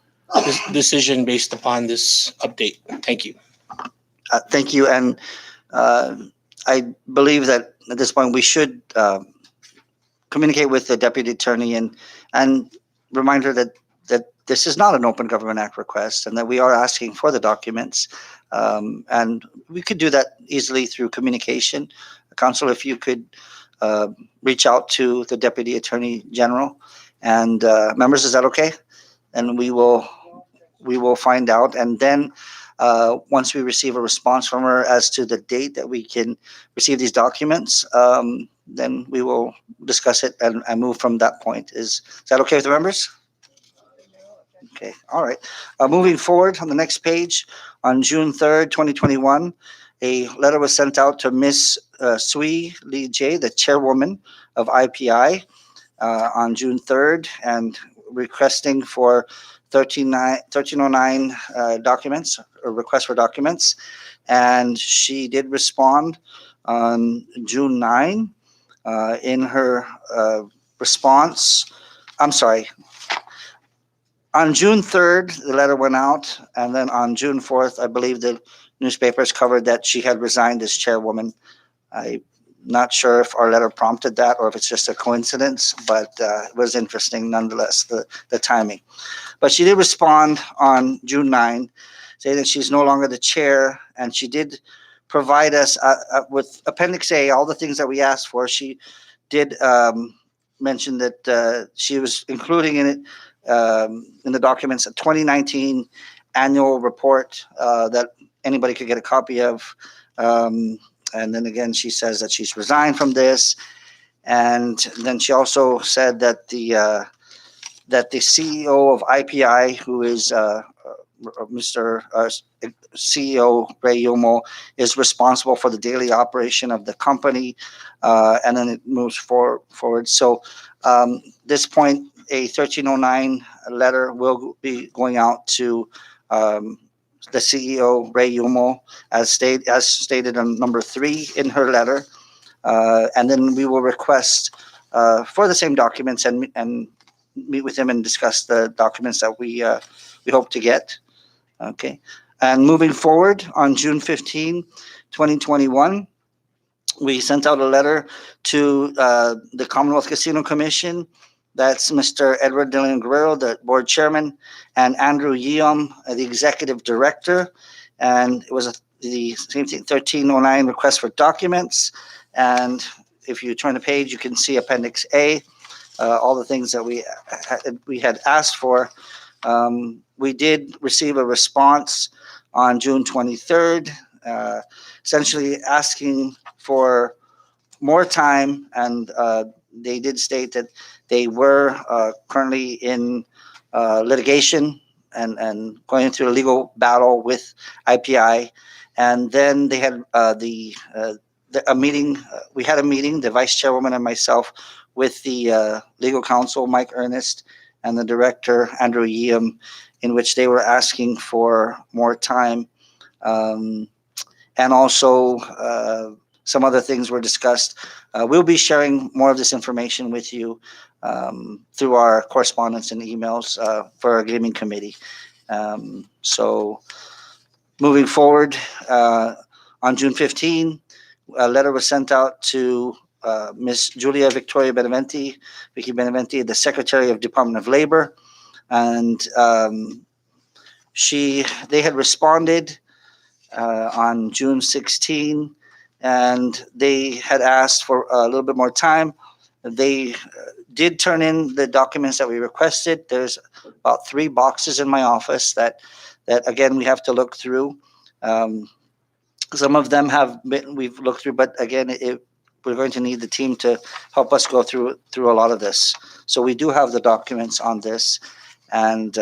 decision based upon this update. Thank you. Thank you. And I believe that at this point we should communicate with the deputy attorney and remind her that this is not an Open Government Act request and that we are asking for the documents. And we could do that easily through communication. Council, if you could reach out to the deputy attorney general and members, is that okay? And we will find out. And then once we receive a response from her as to the date that we can receive these documents, then we will discuss it and move from that point. Is that okay with the members? Okay, all right. Moving forward on the next page, on June 3rd, 2021, a letter was sent out to Ms. Sui Lee J, the chairwoman of IPI, on June 3rd, and requesting for 1309 documents, or request for documents. And she did respond on June 9. In her response, I'm sorry, on June 3rd, the letter went out, and then on June 4th, I believe the newspapers covered that she had resigned as chairwoman. I'm not sure if our letter prompted that or if it's just a coincidence, but it was interesting nonetheless, the timing. But she did respond on June 9, saying that she's no longer the chair, and she did provide us with Appendix A, all the things that we asked for. She did mention that she was including in it, in the documents, a 2019 annual report that anybody could get a copy of. And then again, she says that she's resigned from this. And then she also said that the CEO of IPI, who is Mr. CEO Ray Yomo, is responsible for the daily operation of the company, and then it moves forward. So this point, a 1309 letter will be going out to the CEO Ray Yomo, as stated on number 3 in her letter, and then we will request for the same documents and meet with him and discuss the documents that we hope to get. Okay. And moving forward, on June 15, 2021, we sent out a letter to the Commonwealth Casino Commission. That's Mr. Edward De Leon Guerrero, the board chairman, and Andrew Yeom, the executive director. And it was the same thing, 1309 request for documents. And if you turn the page, you can see Appendix A, all the things that we had asked for. We did receive a response on June 23rd, essentially asking for more time, and they did state that they were currently in litigation and going through a legal battle with IPI. And then they had a meeting. We had a meeting, the vice chairwoman and myself, with the legal counsel, Mike Ernest, and the director, Andrew Yeom, in which they were asking for more time. And also some other things were discussed. We'll be sharing more of this information with you through our correspondence and emails for our gaming committee. So moving forward, on June 15, a letter was sent out to Ms. Julia Victoria Beneventi, Vicky Beneventi, the Secretary of Department of Labor, and they had responded on June 16, and they had asked for a little bit more time. They did turn in the documents that we requested. There's about 3 boxes in my office that that, again, we have to look through. Some of them we've looked through, but again, we're going to need the team to help us go through a lot of this. So we do have the documents on this. And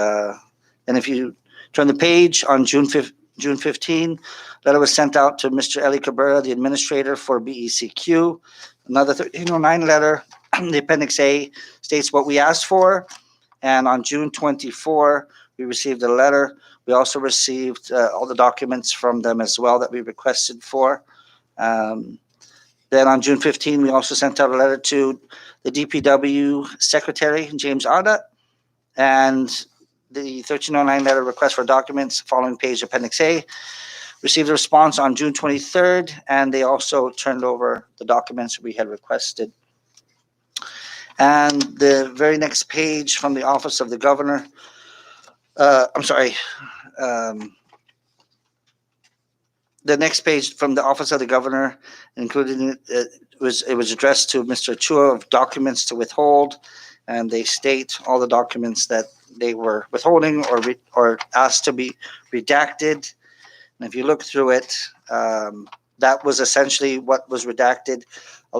if you turn the page on June 15, letter was sent out to Mr. Eli Cabrera, the administrator for BECQ. Another 1309 letter, the Appendix A states what we asked for. And on June 24, we received a letter. We also received all the documents from them as well that we requested for. Then on June 15, we also sent out a letter to the DPW Secretary, James Arda, and the 1309 letter request for documents, following page Appendix A, received a response on June 23rd, and they also turned over the documents we had requested. And the very next page from the Office of the Governor, the next page from the Office of the Governor, including it was addressed to Mr. Chua of documents to withhold, and they state all the documents that they were withholding or asked to be redacted. And if you look through it, that was essentially what was redacted.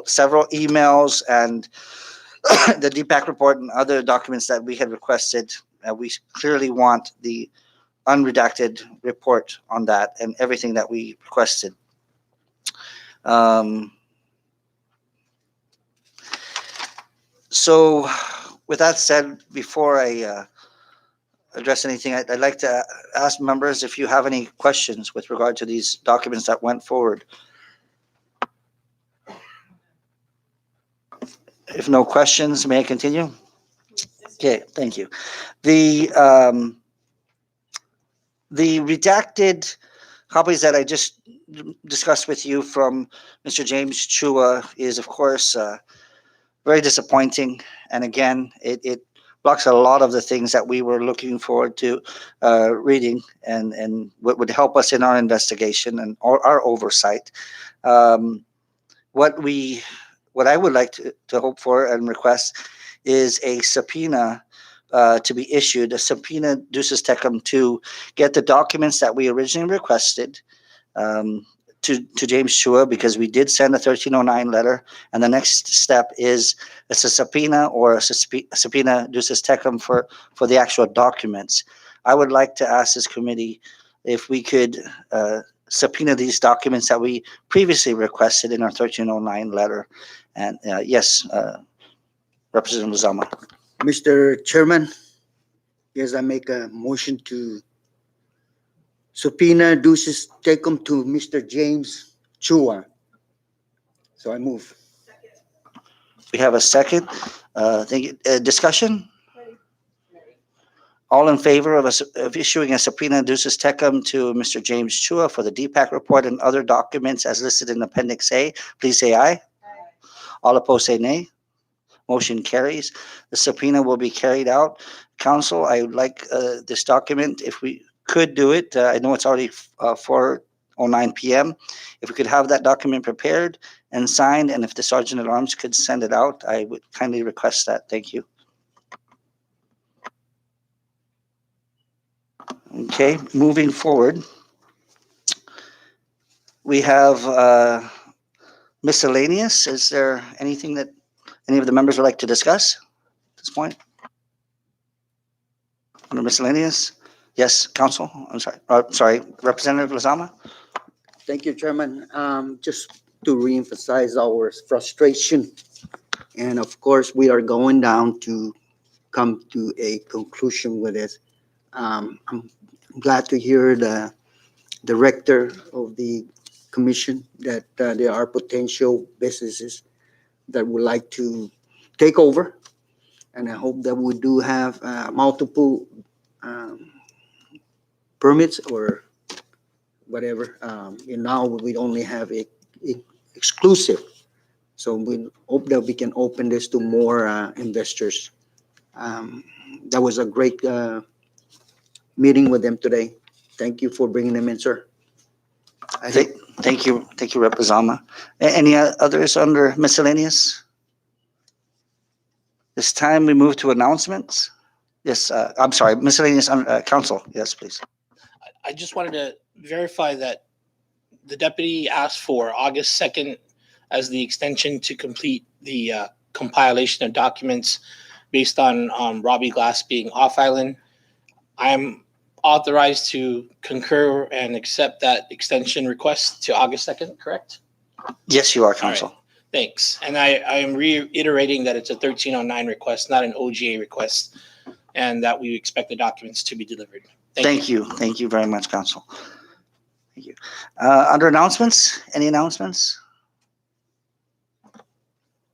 Several emails and the DPAC report and other documents that we had requested. We clearly want the unredacted report on that and everything that we requested. So with that said, before I address anything, I'd like to ask members if you have any questions with regard to these documents that went forward. If no questions, may I continue? Okay, thank you. The redacted copies that I just discussed with you from Mr. James Chua is, of course, very disappointing. And again, it blocks a lot of the things that we were looking forward to reading and what would help us in our investigation and our oversight. What I would like to hope for and request is a subpoena to be issued, a subpoena ducis tecum, to get the documents that we originally requested to James Chua, because we did send a 1309 letter, and the next step is a subpoena or a subpoena ducis tecum for the actual documents. I would like to ask this committee if we could subpoena these documents that we previously requested in our 1309 letter. And yes, Representative Lozama. Mr. Chairman, yes, I make a motion to subpoena ducis tecum to Mr. James Chua. So I move. We have a second. Thank you. Discussion? All in favor of issuing a subpoena ducis tecum to Mr. James Chua for the DPAC report and other documents as listed in Appendix A, please say aye. All opposed say nay. Motion carries. The subpoena will be carried out. Council, I would like this document, if we could do it. I know it's already 4:09 p.m. If we could have that document prepared and signed, and if the Sergeant at Arms could send it out, I would kindly request that. Thank you. Okay, moving forward, we have miscellaneous. Is there anything that any of the members would like to discuss at this point? Under miscellaneous? Yes, Council. I'm sorry, Representative Lozama. Thank you, Chairman. Just to reemphasize our frustration, and of course, we are going down to come to a conclusion with this. I'm glad to hear the director of the commission that there are potential businesses that would like to take over, and I hope that we do have multiple permits or whatever. And now we only have a exclusive, so we hope that we can open this to more investors. That was a great meeting with them today. Thank you for bringing them in, sir. Thank you, Rep. Lozama. Any others under miscellaneous? This time we move to announcements. Yes, I'm sorry, miscellaneous Council. Yes, please. I just wanted to verify that the deputy asked for August 2nd as the extension to complete the compilation of documents based on Robbie Glass being off island. I'm authorized to concur and accept that extension request to August 2nd, correct? Yes, you are, Council. Thanks. And I am reiterating that it's a 1309 request, not an OGA request, and that we expect the documents to be delivered. Thank you. Thank you very much, Council. Thank you. Under announcements, any announcements?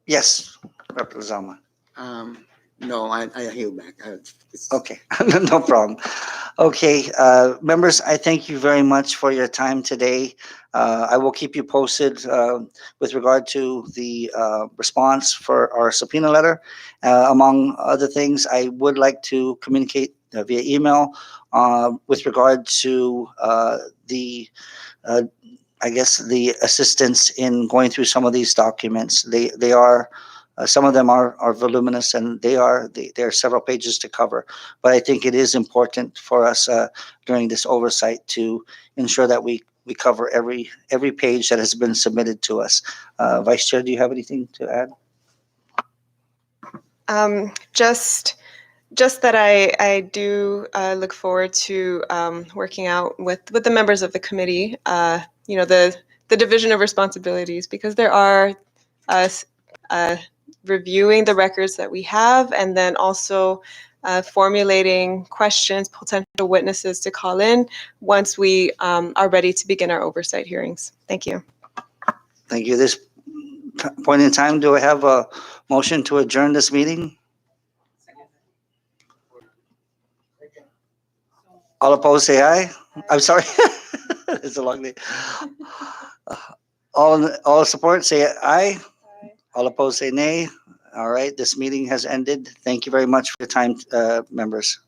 Yes, Representative Zalma. No, I hear back. Okay, no problem. Okay, members, I thank you very much for your time today. I will keep you posted with regard to the response for our subpoena letter. Among other things, I would like to communicate via email with regard to the I guess the assistance in going through some of these documents. They are some of them are voluminous, and there are several pages to cover. But I think it is important for us during this oversight to ensure that we cover every page that has been submitted to us. Vice Chair, do you have anything to add? Just that I do look forward to working out with the members of the committee, the division of responsibilities, because there are reviewing the records that we have, and then also formulating questions, potential witnesses to call in once we are ready to begin our oversight hearings. Thank you. Thank you. This point in time, do I have a motion to adjourn this meeting? All opposed, say aye. I'm sorry. It's a long day. All support, say aye. All opposed, say nay. All right, this meeting has ended. Thank you very much for your time, members.